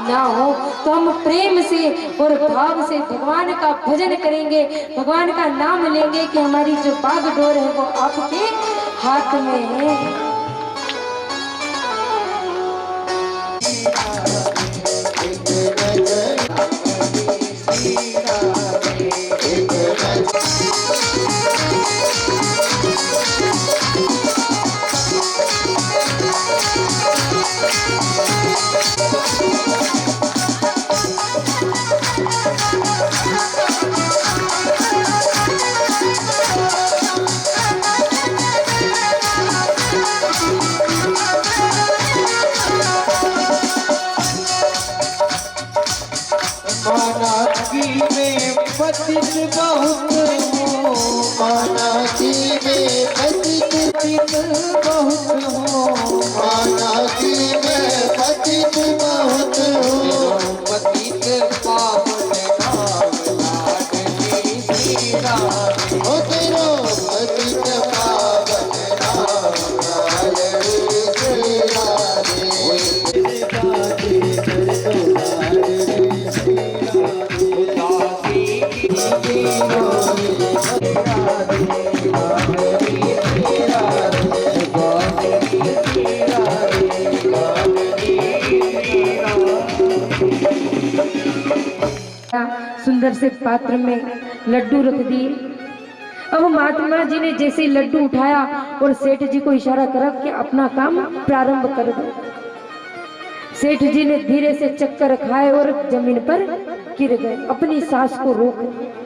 ना हो। तो हम प्रेम से और भाव से भगवान का भजन करेंगे, भगवान का नाम लेंगे कि हमारी जो बागडोर है वो आपके हाथ में है। पतित बहुत हो, माना जी में पतित बहुत हो, माना जी में पतित बहुत हो, पतित पावन नाम लाडली श्री राधे, हो तेरो पतित पावन नाम लाडली श्री राधे, सुंदर से पात्र में लड्डू रख दिए। अब महात्मा जी ने जैसे ही लड्डू उठाया और सेठ जी को इशारा करा कि अपना काम प्रारंभ कर दो। सेठ जी ने धीरे से चक्कर खाए और जमीन पर गिर गए, अपनी सांस को रोक लिया।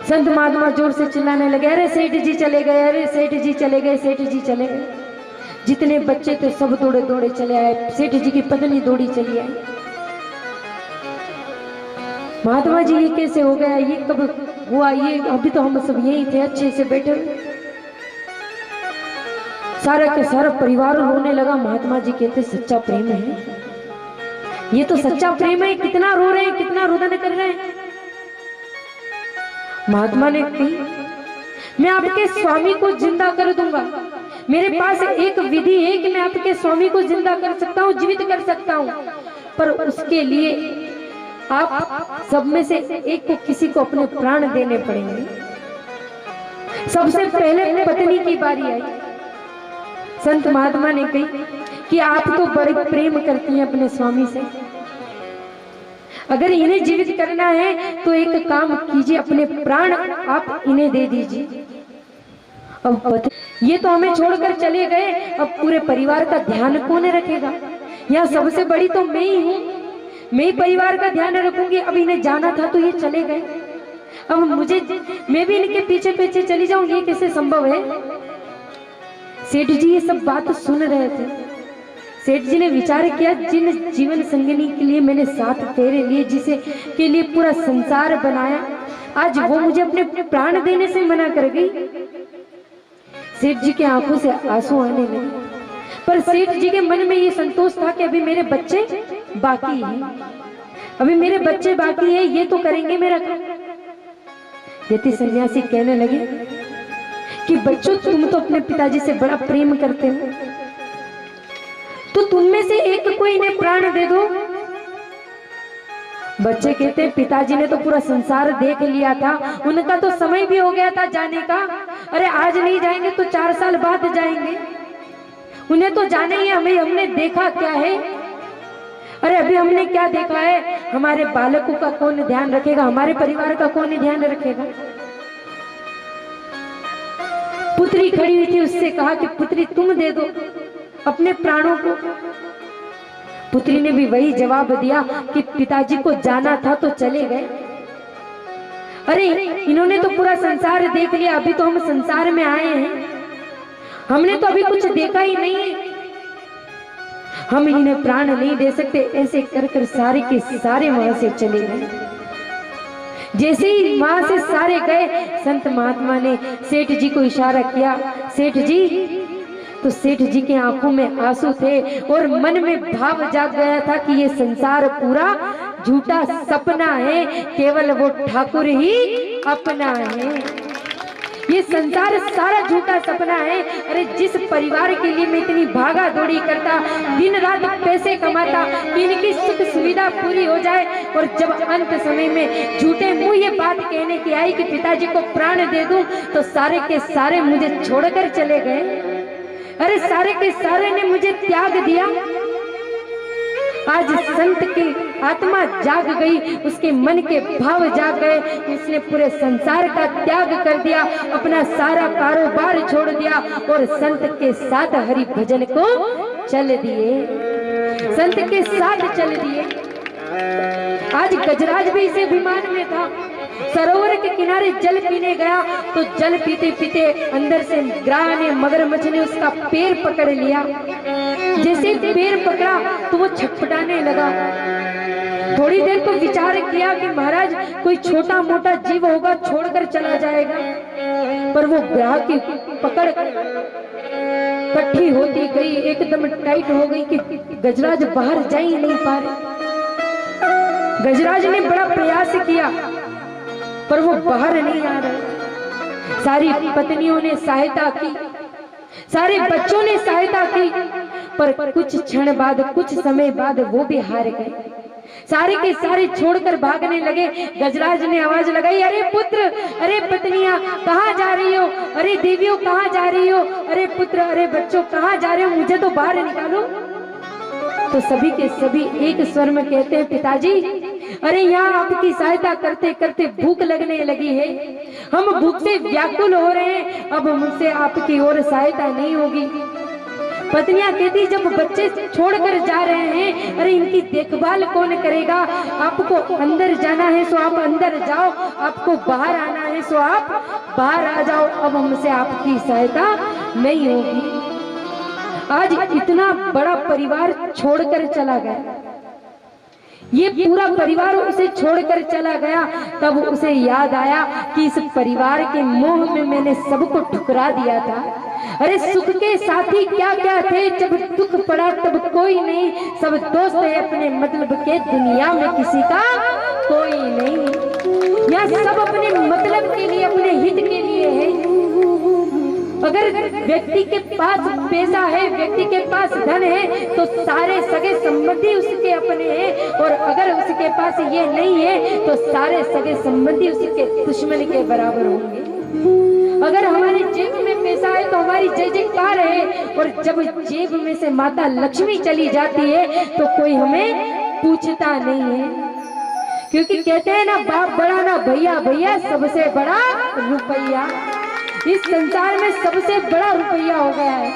संत महात्मा जोर से चिल्लाने लगे, अरे सेठ जी चले गए, अरे सेठ जी चले गए, सेठ जी चले गए। जितने बच्चे थे सब दौड़े दौड़े चले आए, सेठ जी की पत्नी दौड़ी चली आई। महात्मा जी ये कैसे हो गया, ये कब हुआ, ये अभी तो हम सब यही थे अच्छे से बैठे हुए। सारा के सारा परिवार रोने लगा। महात्मा जी कहते सच्चा प्रेम है, ये तो सच्चा प्रेम है, कितना रो रहे हैं, कितना रुदन कर रहे हैं। महात्मा ने कही, मैं आपके स्वामी को जिंदा कर दूंगा, मेरे पास एक विधि है कि मैं आपके स्वामी को जिंदा कर सकता हूँ, जीवित कर सकता हूँ, पर उसके लिए आप सब में से एक को, किसी को अपने प्राण देने पड़ेंगे। सबसे पहले पत्नी की बारी आई। संत महात्मा ने कही कि आप तो बड़े प्रेम करती हैं अपने स्वामी से, अगर इन्हें जीवित करना है तो एक काम कीजिए, अपने प्राण आप इन्हें दे दीजिए। अब ये तो हमें छोड़कर चले गए, अब पूरे परिवार का ध्यान कौन रखेगा? यहाँ सबसे बड़ी तो मैं ही हूँ, मैं ही परिवार का ध्यान रखूंगी। अब इन्हें जाना था तो ये चले गए, अब मुझे, मैं भी इनके पीछे पीछे चली जाऊं, ये कैसे संभव है? सेठ जी ये सब बात सुन रहे थे। सेठ जी ने विचार किया, जिन जीवन संगिनी के लिए मैंने 7 फेरे लिए, जिसे के लिए पूरा संसार बनाया, आज वो मुझे अपने प्राण देने से मना कर गई। सेठ जी के आंखों से आंसू आने लगे, पर सेठ जी के मन में ये संतोष था कि अभी मेरे बच्चे बाकी हैं, अभी मेरे बच्चे बाकी हैं, ये तो करेंगे मेरा काम। यति सन्यासी कहने लगे कि बच्चों, तुम तो अपने पिताजी से बड़ा प्रेम करते हो, तो तुम में से एक को इन्हें प्राण दे दो। बच्चे कहते हैं, पिताजी ने तो पूरा संसार देख लिया था, उनका तो समय भी हो गया था जाने का। अरे आज नहीं जाएंगे तो 4 साल बाद जाएंगे, उन्हें तो जाने ही, हमें, हमने देखा क्या है? अरे अभी हमने क्या देखा है? हमारे बालकों का कौन ध्यान रखेगा, हमारे परिवार का कौन ध्यान रखेगा? पुत्री खड़ी हुई थी, उससे कहा कि पुत्री तुम दे दो अपने प्राणों को। पुत्री ने भी वही जवाब दिया कि पिताजी को जाना था तो चले गए। अरे इन्होंने तो पूरा संसार देख लिया, अभी तो हम संसार में आए हैं, हमने तो अभी कुछ देखा ही नहीं है, हम इन्हें प्राण नहीं दे सकते। ऐसे कर कर सारे के सारे वहां से चले गए। जैसे ही वहां से सारे गए, संत महात्मा ने सेठ जी को इशारा किया, सेठ जी। तो सेठ जी के आंखों में आंसू थे और मन में भाव जाग गया था कि ये संसार पूरा झूठा सपना है, केवल वो ठाकुर ही अपना है, ये संसार सारा झूठा सपना है। अरे जिस परिवार के लिए मैं इतनी भागा दौड़ी करता, दिन रात पैसे कमाता, इनकी सुख सुविधा पूरी हो जाए, और जब अंत समय में झूठे मुंह ये बात कहने की आई कि पिताजी को प्राण दे दूं, तो सारे के सारे मुझे छोड़कर चले गए। अरे सारे के सारे ने मुझे त्याग दिया। आज संत की आत्मा जाग गई, उसके मन के भाव जाग गए, उसने पूरे संसार का त्याग कर दिया, अपना सारा कारोबार छोड़ दिया और संत के साथ हरि भजन को चल दिए, संत के साथ चल दिए। आज गजराज भी इस अभिमान में था, सरोवर के किनारे जल पीने गया तो जल पीते पीते अंदर से ग्राह ने, मगरमच्छ ने उसका पैर पकड़ लिया। जैसे पैर पकड़ा तो वो छटपटाने लगा। थोड़ी देर तो विचार किया कि महाराज कोई छोटा मोटा जीव होगा, छोड़कर चला जाएगा, पर वो ग्राह की पकड़ कट्ठी होती गई, एकदम टाइट हो गई कि गजराज बाहर जा ही नहीं पा रहे। गजराज ने बड़ा प्रयास किया पर वो बाहर नहीं आ रहे। सारी पत्नियों ने सहायता की, सारे बच्चों ने सहायता की, पर कुछ क्षण बाद, कुछ समय बाद वो भी हार गए। सारे के सारे छोड़कर भागने लगे। गजराज ने आवाज लगाई, अरे पुत्र, अरे पत्नियां कहाँ जा रही हो, अरे देवियों कहाँ जा रही हो, अरे पुत्र, अरे बच्चों कहाँ जा रहे हो, मुझे तो बाहर निकालो। तो सभी के सभी एक स्वर में कहते हैं, पिताजी अरे यहाँ आपकी सहायता करते करते भूख लगने लगी है, हम भूख से व्याकुल हो रहे हैं, अब मुझसे आपकी और सहायता नहीं होगी। पत्नियां कहती जब बच्चे छोड़कर जा रहे हैं, अरे इनकी देखभाल कौन करेगा? आपको अंदर जाना है सो आप अंदर जाओ, आपको बाहर आना है सो आप बाहर आ जाओ, अब हमसे आपकी सहायता नहीं होगी। आज इतना बड़ा परिवार छोड़कर चला गया, ये पूरा परिवार उसे छोड़कर चला गया। तब उसे याद आया कि इस परिवार के मोह में मैंने सबको ठुकरा दिया था। अरे सुख के साथी क्या क्या थे, जब दुख पड़ा तब कोई नहीं, सब दोस्त है अपने मतलब के, दुनिया में किसी का कोई नहीं। यहाँ सब अपने मतलब के लिए, अपने हित के लिए है। अगर व्यक्ति के पास पैसा है, व्यक्ति के पास धन है, तो सारे सगे संबंधी उसके अपने हैं, और अगर उसके पास ये नहीं है तो सारे सगे संबंधी उसके दुश्मन के बराबर होंगे। अगर हमारी जेब में पैसा है तो हमारी जय जयकार है, और जब जेब में से माता लक्ष्मी चली जाती है तो कोई हमें पूछता नहीं है, क्योंकि कहते हैं ना बाप बड़ा ना भैया, भैया सबसे बड़ा रुपया। इस संसार में सबसे बड़ा रुपया हो गया है,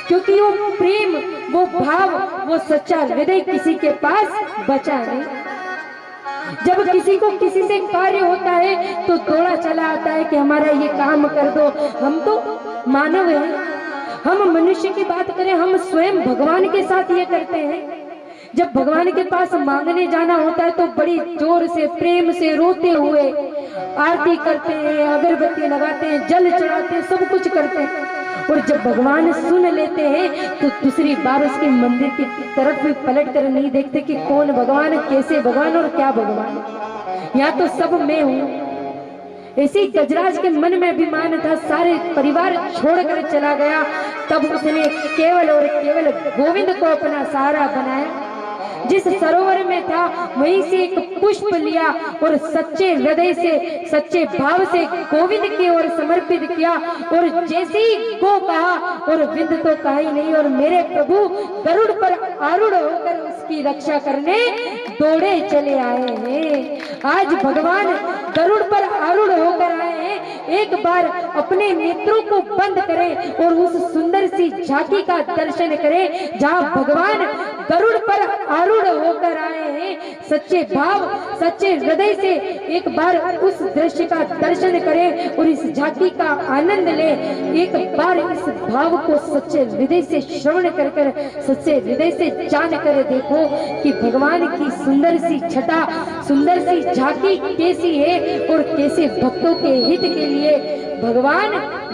क्योंकि वो प्रेम, वो भाव, वो सच्चा हृदय किसी के पास बचा नहीं। जब किसी को किसी से कार्य होता है तो दौड़ा चला आता है कि हमारा ये काम कर दो। हम तो मानव हैं, हम मनुष्य की बात करें, हम स्वयं भगवान के साथ ये करते हैं। जब भगवान के पास मांगने जाना होता है तो बड़ी जोर से, प्रेम से, रोते हुए आरती करते हैं, अगरबत्ती लगाते हैं, जल चढ़ाते हैं, सब कुछ करते हैं। और जब भगवान सुन लेते हैं तो दूसरी बार उसके मंदिर की तरफ भी पलट कर नहीं देखते कि कौन भगवान, कैसे भगवान और क्या भगवान। यहाँ तो सब मैं हूँ। ऐसे ही गजराज के मन में अभिमान था, सारे परिवार छोड़कर चला गया। तब उसने केवल और केवल गोविंद को अपना सहारा बनाया। जिस सरोवर में था वहीं से एक पुष्प लिया और सच्चे हृदय से, सच्चे भाव से गोविंद की ओर समर्पित किया। और जैसे ही गो कहा और विंद तो कहा ही नहीं, और मेरे प्रभु गरुड़ पर आरूढ़ होकर उसकी रक्षा करने दौड़े चले आए हैं। आज भगवान गरुड़ पर आरूढ़ होकर आए हैं। एक बार अपने नेत्रों को बंद करें और उस सुंदर सी झांकी का दर्शन करें जहां भगवान गरुड़ पर आरूढ़ होकर आए हैं। सच्चे भाव, सच्चे हृदय से एक बार उस दृश्य का दर्शन करें और इस झांकी का आनंद लें। एक बार इस भाव को सच्चे हृदय से श्रवण कर कर, सच्चे हृदय से जान कर देखो कि भगवान की सुंदर सी छटा, सुंदर सी झांकी कैसी है और कैसे भक्तों के हित के लिए भगवान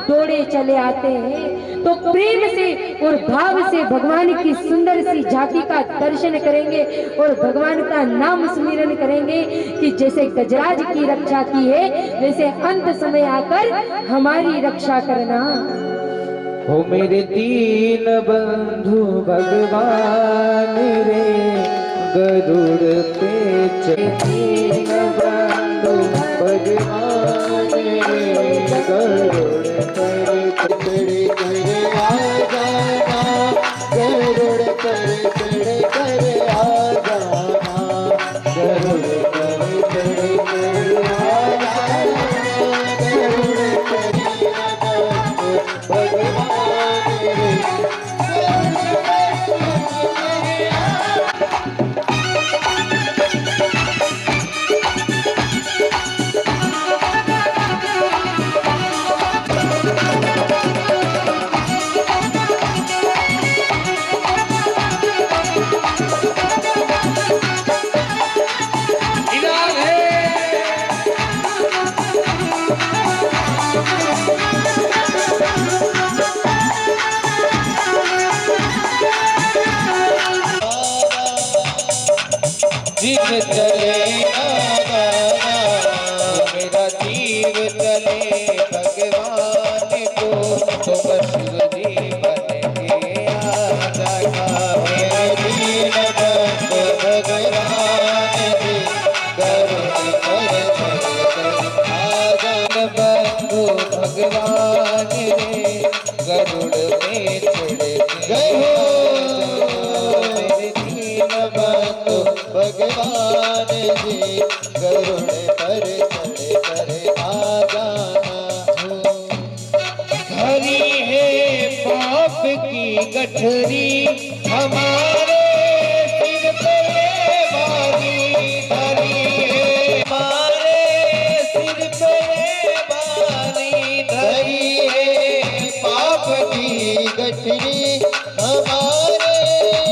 दौड़े चले आते हैं। तो प्रेम से और भाव से भगवान की सुंदर सी झांकी का दर्शन करेंगे और भगवान का नाम स्मरण करेंगे कि जैसे गजराज की रक्षा की है वैसे अंत समय आकर हमारी रक्षा करना। हो मेरे दीन बंधु भगवान रे, गरुड़ पे दीन बंधु भगवान रे, गरुड़ पर चढ़ कर आ जाना, गरुड़ पर चढ़ कर आ जाना, गरुड़ पर चढ़ कर आ जाना, गरुड़ पर भगवान रे। जीव चले मेरा जीव चले भगवान को, तो बस जीवन के आ जाना। मेरा जीव बंधु भगवान जी, गरुड़ पर चढ़ आ जाना, बंधु भगवान रे, गरुड़ पे चढ़ गए हो मेरे दीन बंधु भगवान जी। हमारे सिर पे बानी धरी है, हमारे सिर पे बानी धरी है, पाप की गठरी हमारे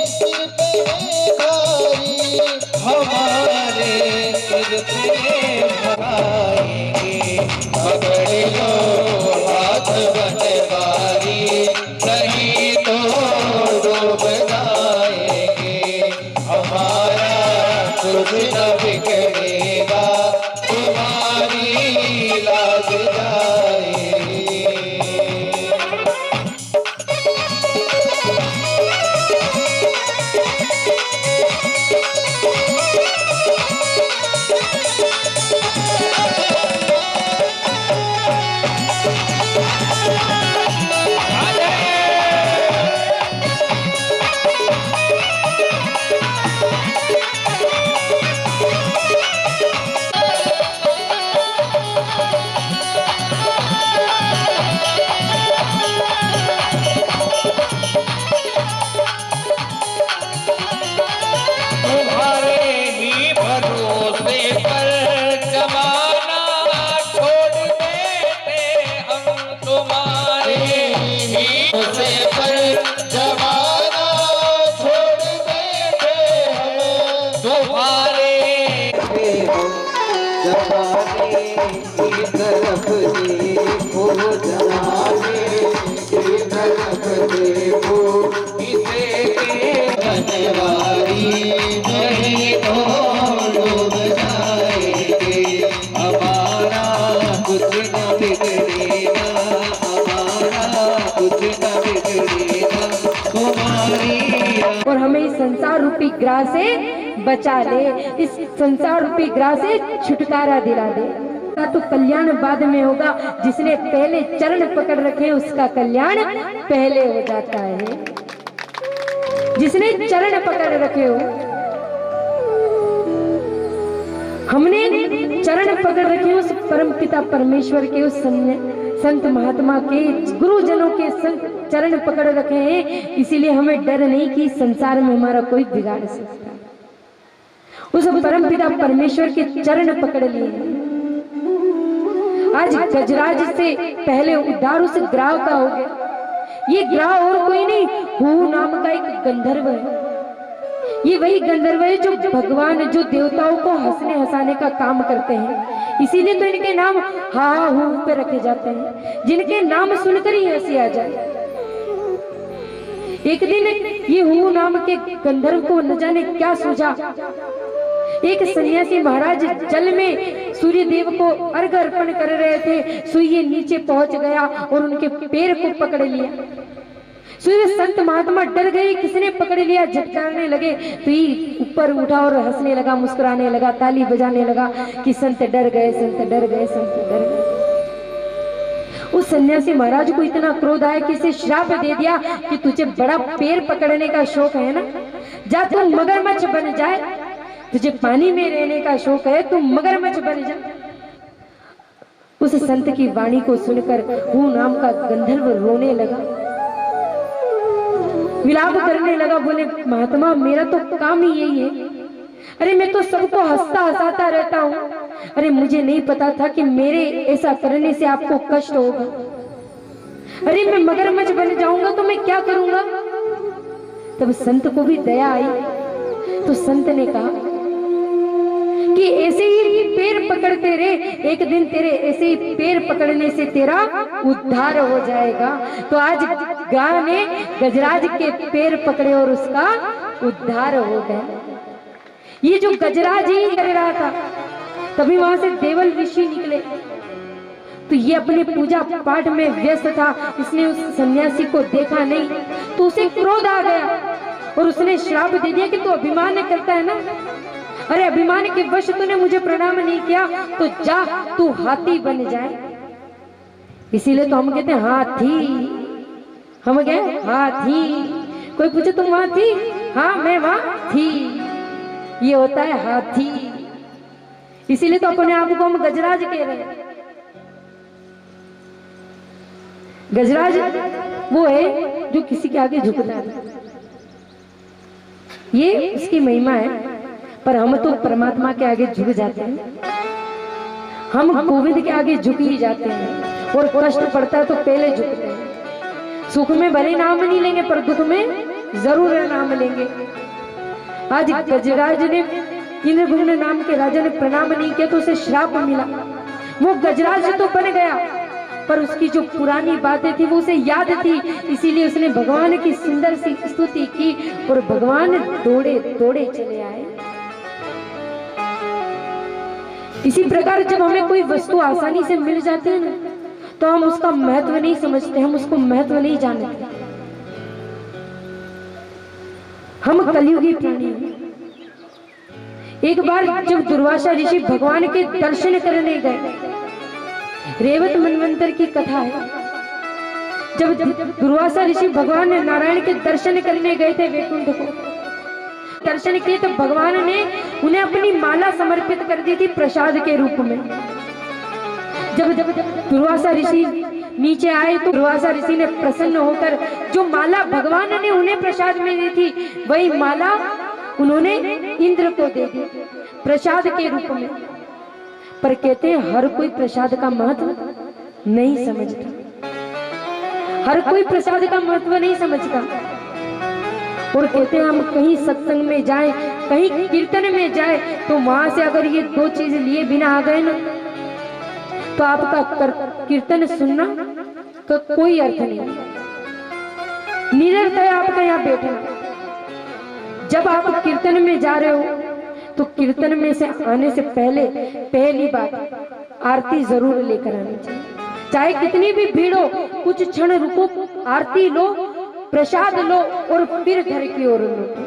सिर पे भारी, हमारे सिर पे भराएंगे, पकड़ लो हाथ बनवारी, नहीं तो डूब जाएंगे, हमारा कुछ न बिगड़ेगा, तुम्हारी लाज जाएगी। तुम्हारे ही भरोसे पर जमाना छोड़ देते हम, तुम्हारे ही भरोसे पर जमाना छोड़ देते हम, तुम्हारे जमाने की तरफ देखो, जमाने की तरफ देखो, इसे बनवारी नहीं तो डूब जाएंगे, हमारा कुछ न बिगड़ेगा, हमारा कुछ न बिगड़ेगा, तुम्हारी। और हमें इस संसार रूपी ग्राह से बचा ले, इस संसार रूपी ग्राह से छुटकारा दिला दे। का तो कल्याण बाद में होगा, जिसने पहले चरण पकड़ रखे उसका कल्याण पहले हो जाता है। जिसने चरण पकड़ रखे हो, हमने चरण पकड़ रखे उस परम पिता परमेश्वर के, उस संत महात्मा के, गुरुजनों के चरण पकड़ रखे हैं, इसीलिए हमें डर नहीं कि संसार में हमारा कोई बिगाड़ सकता। उस परम पिता परमेश्वर के चरण पकड़ लिए। आज गजराज से पहले उद्धार उस ग्राह का हो गया। ये ग्राह और कोई नहीं, हू नाम का एक गंधर्व है। ये वही गंधर्व है जो भगवान, जो देवताओं को हंसने हंसाने का काम करते हैं, इसीलिए तो इनके नाम हा हू पे रखे जाते हैं, जिनके नाम सुनकर ही हंसी आ जाए। एक दिन ये हू नाम के गंधर्व को न जाने क्या सूझा, एक सन्यासी महाराज जल में सूर्य देव को अर्घ अर्पण कर रहे थे, सूर्य नीचे पहुंच गया और उनके पैर को पकड़ लिया। सूर्य संत महात्मा डर गए, किसने पकड़ लिया, झटकाने लगे, तो ये ऊपर उठा और हंसने लगा, मुस्कुराने लगा, ताली बजाने लगा कि संत डर गए, संत डर गए, संत डर गए। उस सन्यासी महाराज को इतना क्रोध आया कि इसे श्राप दे दिया कि तुझे बड़ा पैर पकड़ने का शौक है ना, जा तू मगरमच्छ बन जाए, तुझे पानी में रहने का शौक है, तू मगरमच्छ बन जा। उस संत की वाणी को सुनकर हू नाम का गंधर्व रोने लगा, विलाप करने लगा, बोले महात्मा मेरा तो काम ही यही है, अरे मैं तो सबको हंसता हंसाता रहता हूँ, अरे मुझे नहीं पता था कि मेरे ऐसा करने से आपको कष्ट होगा, अरे मैं मगरमच्छ बन जाऊंगा तो मैं क्या करूंगा। तब संत को भी दया आई, तो संत ने कहा कि ऐसे ही पैर पकड़ते रहे, एक दिन तेरे ऐसे ही पैर पकड़ने से तेरा उद्धार हो जाएगा। तो आज गाय ने गजराज के पैर पकड़े और उसका उद्धार हो गया। ये जो गजराज ही कर रहा था, तभी वहां से देवल ऋषि निकले, तो ये अपने पूजा पाठ में व्यस्त था, इसने उस सन्यासी को देखा नहीं, तो उसे क्रोध आ गया और उसने श्राप दे दिया कि तू अभिमान करता है ना, अरे अभिमान के वश तूने मुझे प्रणाम नहीं किया, तो जा तू हाथी बन जाए। इसीलिए तो हम कहते हैं हाथी, हम गए हाथी, कोई पूछे तुम वहां थी, हाँ मैं वहां थी, ये होता है हाथी। इसीलिए तो अपने आप को हम गजराज कह रहे हैं। गजराज वो है जो किसी के आगे झुकता है, ये इसकी महिमा है। पर हम तो परमात्मा के आगे झुक जाते हैं, हम गोविंद के आगे झुक ही जाते हैं। और कष्ट पड़ता है तो पहले झुकते हैं। सुख में भले नाम नहीं लेंगे पर दुख में जरूर नाम लेंगे। आज गजराज ने इंद्रभुम्न नाम के राजा ने प्रणाम नहीं किया तो उसे श्राप मिला। वो गजराज तो बन गया पर उसकी जो पुरानी बातें थी वो उसे याद थी, इसीलिए उसने भगवान की सुंदर सी स्तुति की और भगवान दौड़े दौड़े चले आए। इसी प्रकार जब हमें कोई वस्तु आसानी से मिल जाती है ना तो हम उसका महत्व नहीं समझते, हम उसको महत्व नहीं जानते। हम कलयुगी प्राणी हैं। एक बार जब दुर्वासा ऋषि भगवान के दर्शन करने गए, रेवत मनवंतर की कथा है, जब दुर्वासा ऋषि भगवान नारायण के दर्शन करने गए थे वैकुंठ को, दर्शन किए तो भगवान ने उन्हें अपनी माला समर्पित कर दी थी प्रसाद के रूप में। जब दुर्वासा ऋषि नीचे आए तो दुर्वासा ऋषि ने प्रसन्न होकर जो माला भगवान ने उन्हें प्रसाद में दी थी वही माला उन्होंने इंद्र को दे दी प्रसाद के रूप में। पर कहते हैं हर कोई प्रसाद का महत्व नहीं समझता, हर कोई प्रसाद का महत्व नहीं समझता। और कहते हैं हम कहीं सत्संग में जाए, कहीं कीर्तन में जाए तो वहां से अगर ये दो चीज लिए बिना आ गए ना तो आपका कीर्तन सुनना का कोई अर्थ नहीं, निरर्थ है आपका यहाँ बैठना। जब आप कीर्तन में जा रहे हो तो कीर्तन में से आने से पहले पहली बात आरती जरूर लेकर आनी चाहिए। चाहे कितनी भी भीड़ हो, कुछ क्षण रुको, आरती लो, प्रसाद लो और फिर घर की ओर लौटो,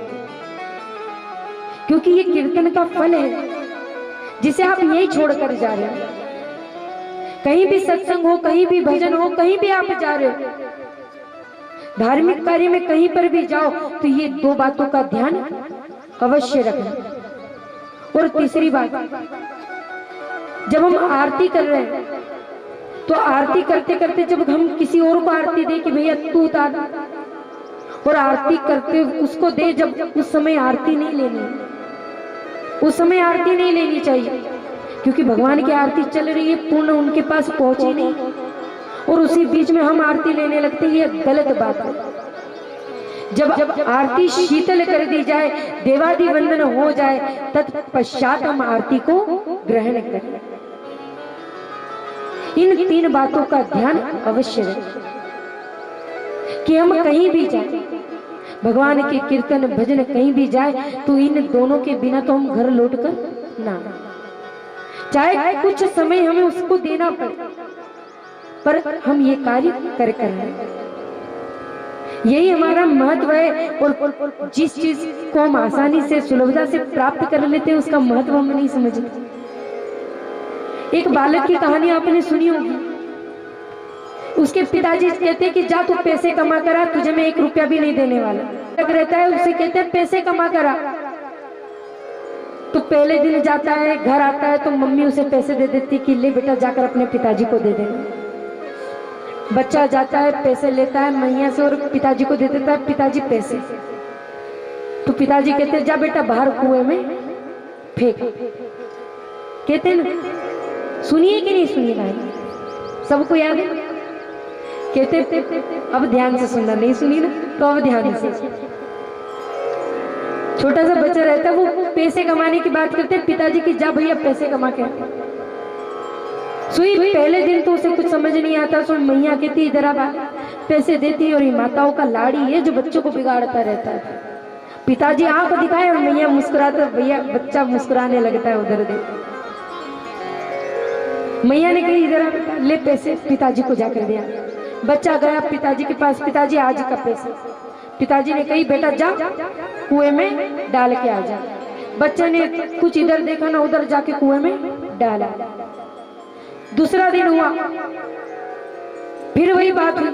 क्योंकि ये कीर्तन का फल है जिसे आप यही छोड़कर जा रहे हो। कहीं भी सत्संग हो, कहीं भी भजन हो, कहीं भी आप जा रहे हो, धार्मिक कार्य में कहीं पर भी जाओ तो ये दो बातों का ध्यान अवश्य रखना। और तीसरी बात, जब हम आरती कर रहे हैं तो आरती करते करते जब हम किसी और को आरती दे कि भैया तू उतार, और आरती करते उसको दे, जब उस समय आरती नहीं लेनी, उस समय आरती नहीं लेनी चाहिए, क्योंकि भगवान की आरती चल रही है, पूर्ण उनके पास पहुंची नहीं और उसी बीच में हम आरती लेने लगते हैं, ये गलत बात है। जब आरती शीतल कर दी जाए, देवादि वंदन हो जाए, तत्पश्चात हम आरती को ग्रहण करें। इन तीन बातों का ध्यान अवश्य रखें कि हम कहीं भी जाए, भगवान के कीर्तन भजन कहीं भी जाए तो इन दोनों के बिना तो हम घर लौटकर ना, चाहे कुछ समय हमें उसको देना पड़े, पर हम ये कार्य कर हैं। यही हमारा महत्व है। और जिस चीज को हम आसानी से सुलभता से प्राप्त कर लेते हैं उसका महत्व हम नहीं समझते। एक बालक की कहानी आपने सुनी होगी। उसके पिताजी कहते हैं कि जा तू पैसे कमा करा, तुझे मैं 1 रुपया भी नहीं देने वाला। रहता है, उसे कहते हैं पैसे कमा करा। तो पहले दिन जाता है, घर आता है तो मम्मी उसे पैसे दे देती कि ले बेटा जाकर अपने पिताजी को दे देना। बच्चा जाता है, पैसे लेता है मैया से और पिताजी को दे देता है, पिताजी पैसे। तो पिताजी कहते हैं जा बेटा बाहर कुएं में फेंक। कहते हैं ना, सुनिए कि नहीं सुनिए भाई, सबको याद है? कहते अब ध्यान से सुनना, नहीं सुनी ना तो अब ध्यान से। छोटा सा बच्चा रहता है, वो पैसे कमाने की बात करते हैं, पिताजी की जा भैया पैसे कमा के। सुई पहले दिन तो उसे कुछ समझ नहीं आता, सो मैया कहती इधर आ, पैसे देती, और ये माताओं का लाड़ी है जो बच्चों को बिगाड़ता रहता है। पिताजी आंख दिखाए और मैया मुस्कुराता, भैया बच्चा मुस्कुराने लगता है, उधर देख। मैया ने कही इधर आ, ले पैसे, पिताजी को जाकर दिया। बच्चा गया पिताजी के पास, पिताजी आज का पैसा। पिताजी ने कही बेटा जा कुएं में डाल के आ जा। बच्चे ने कुछ इधर देखा ना उधर, जाके कुएं में डाला। दूसरा दिन हुआ, फिर वही बात हुई।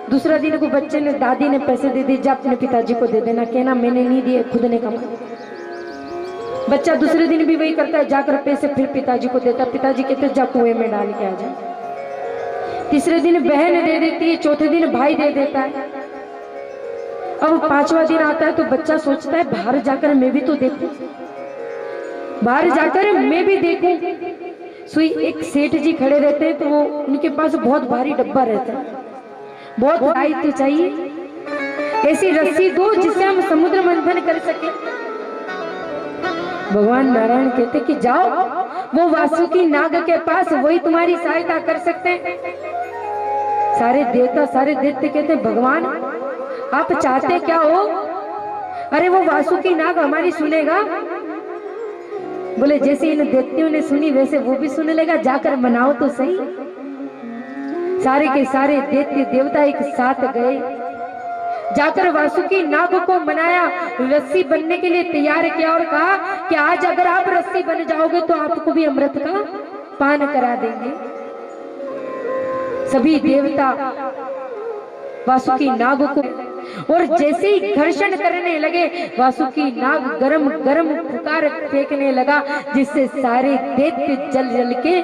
दूसरा दिन को बच्चे ने, दादी ने पैसे दे दिए, जा अपने पिताजी को दे देना, कहना मैंने नहीं दिए, खुद ने कमाए। बच्चा दूसरे दिन भी वही करता है, जाकर पैसे फिर पिताजी को देता। पिताजी कहते जा कुएं में डाल के आ जा। तीसरे दिन बहन दे देती है, चौथे दिन भाई दे देता है। अब 5वां दिन आता है तो बच्चा सोचता है बाहर जाकर मैं भी तो देखूं, बाहर जाकर मैं भी देखूं। सुई एक सेठ जी खड़े रहते हैं, तो वो उनके पास बहुत भारी डब्बा रहता है, बहुत दायित्व चाहिए, ऐसी रस्सी दो जिससे हम समुद्र मंथन कर सके। भगवान नारायण कहते कि जाओ वो वासुकी नाग के पास, वही तुम्हारी सहायता कर सकते हैं। सारे देवता सारे दैत्य कहते भगवान आप चाहते क्या हो? अरे वो वासुकी नाग हमारी सुनेगा? बोले जैसे इन दैत्यों ने सुनी वैसे वो भी सुन लेगा, जाकर मनाओ तो सही। सारे के सारे दैत्य देवता एक साथ गए, जाकर वासुकी नाग को मनाया, रस्सी बनने के लिए तैयार किया और कहा कि आज अगर आप रस्सी बन जाओगे तो आपको भी अमृत का पान करा देंगे। सभी देवता वासुकी नाग को, और जैसे ही घर्षण करने लगे वासुकी नाग गरम गरम पुकार फेंकने लगा, जिससे सारे दैत्य जल जल के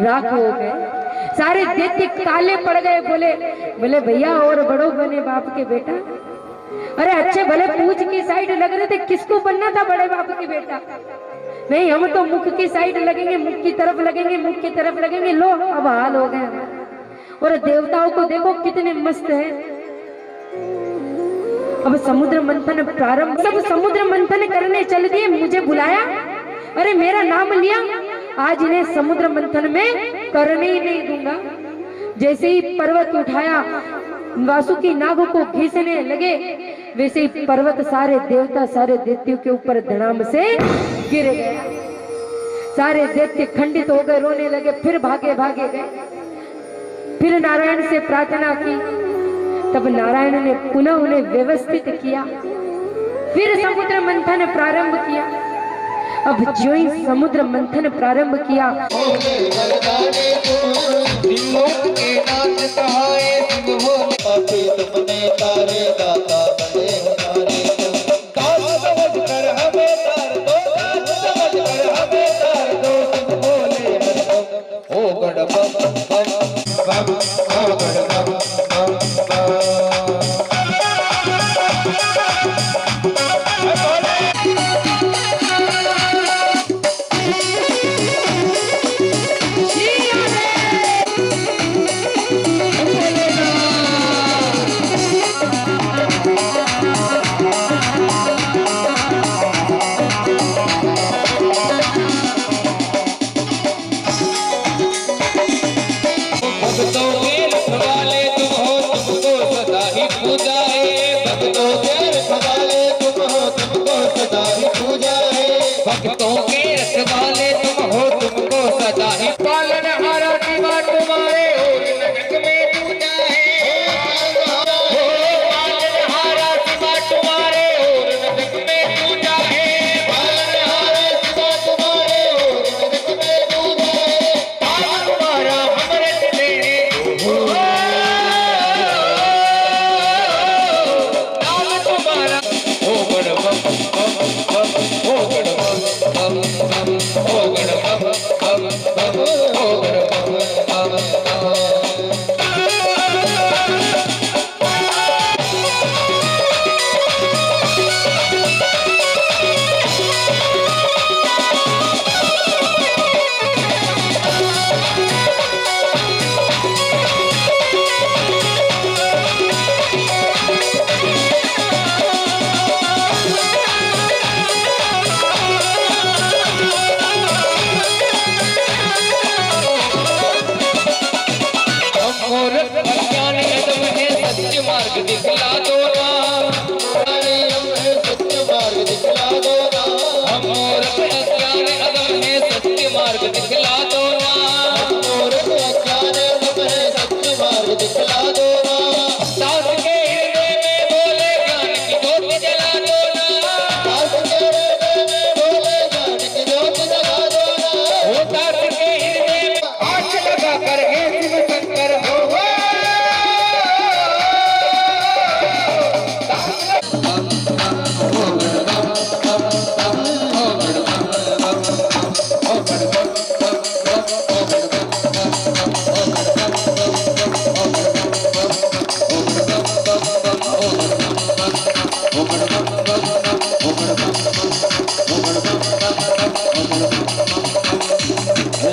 राख हो गए, सारे दैत्य काले पड़ गए। बोले भैया और बड़ो बने बाप के बेटा। अरे अच्छे भले पूछ की साइड लग रहे थे, किसको बनना था बड़े बाप की बेटा? नहीं हम तो मुख की साइड लगेंगे, मुख की तरफ लगेंगे, मुख की तरफ लगेंगे। लो अब हाल हो गए। और देवताओं को देखो कितने मस्त है। अब समुद्र मंथन प्रारंभ, सब समुद्र मंथन करने चल दिए। मुझे बुलाया, अरे मेरा नाम लिया, आज इन्हें समुद्र मंथन में करने ही नहीं दूंगा। जैसे ही पर्वत उठाया वासुकी नाग को घिसने लगे, वैसे ही पर्वत सारे देवता सारे दैत्यों के ऊपर धड़ाम से गिर गया। सारे दैत्य खंडित हो गए, रोने लगे, फिर भागे गए। फिर नारायण से प्रार्थना की, तब नारायण ने पुनः उन्हें व्यवस्थित किया, फिर समुद्र मंथन प्रारंभ किया। अब जो ही समुद्र मंथन प्रारंभ किया, के नाच कहाए तुम हो, तुमने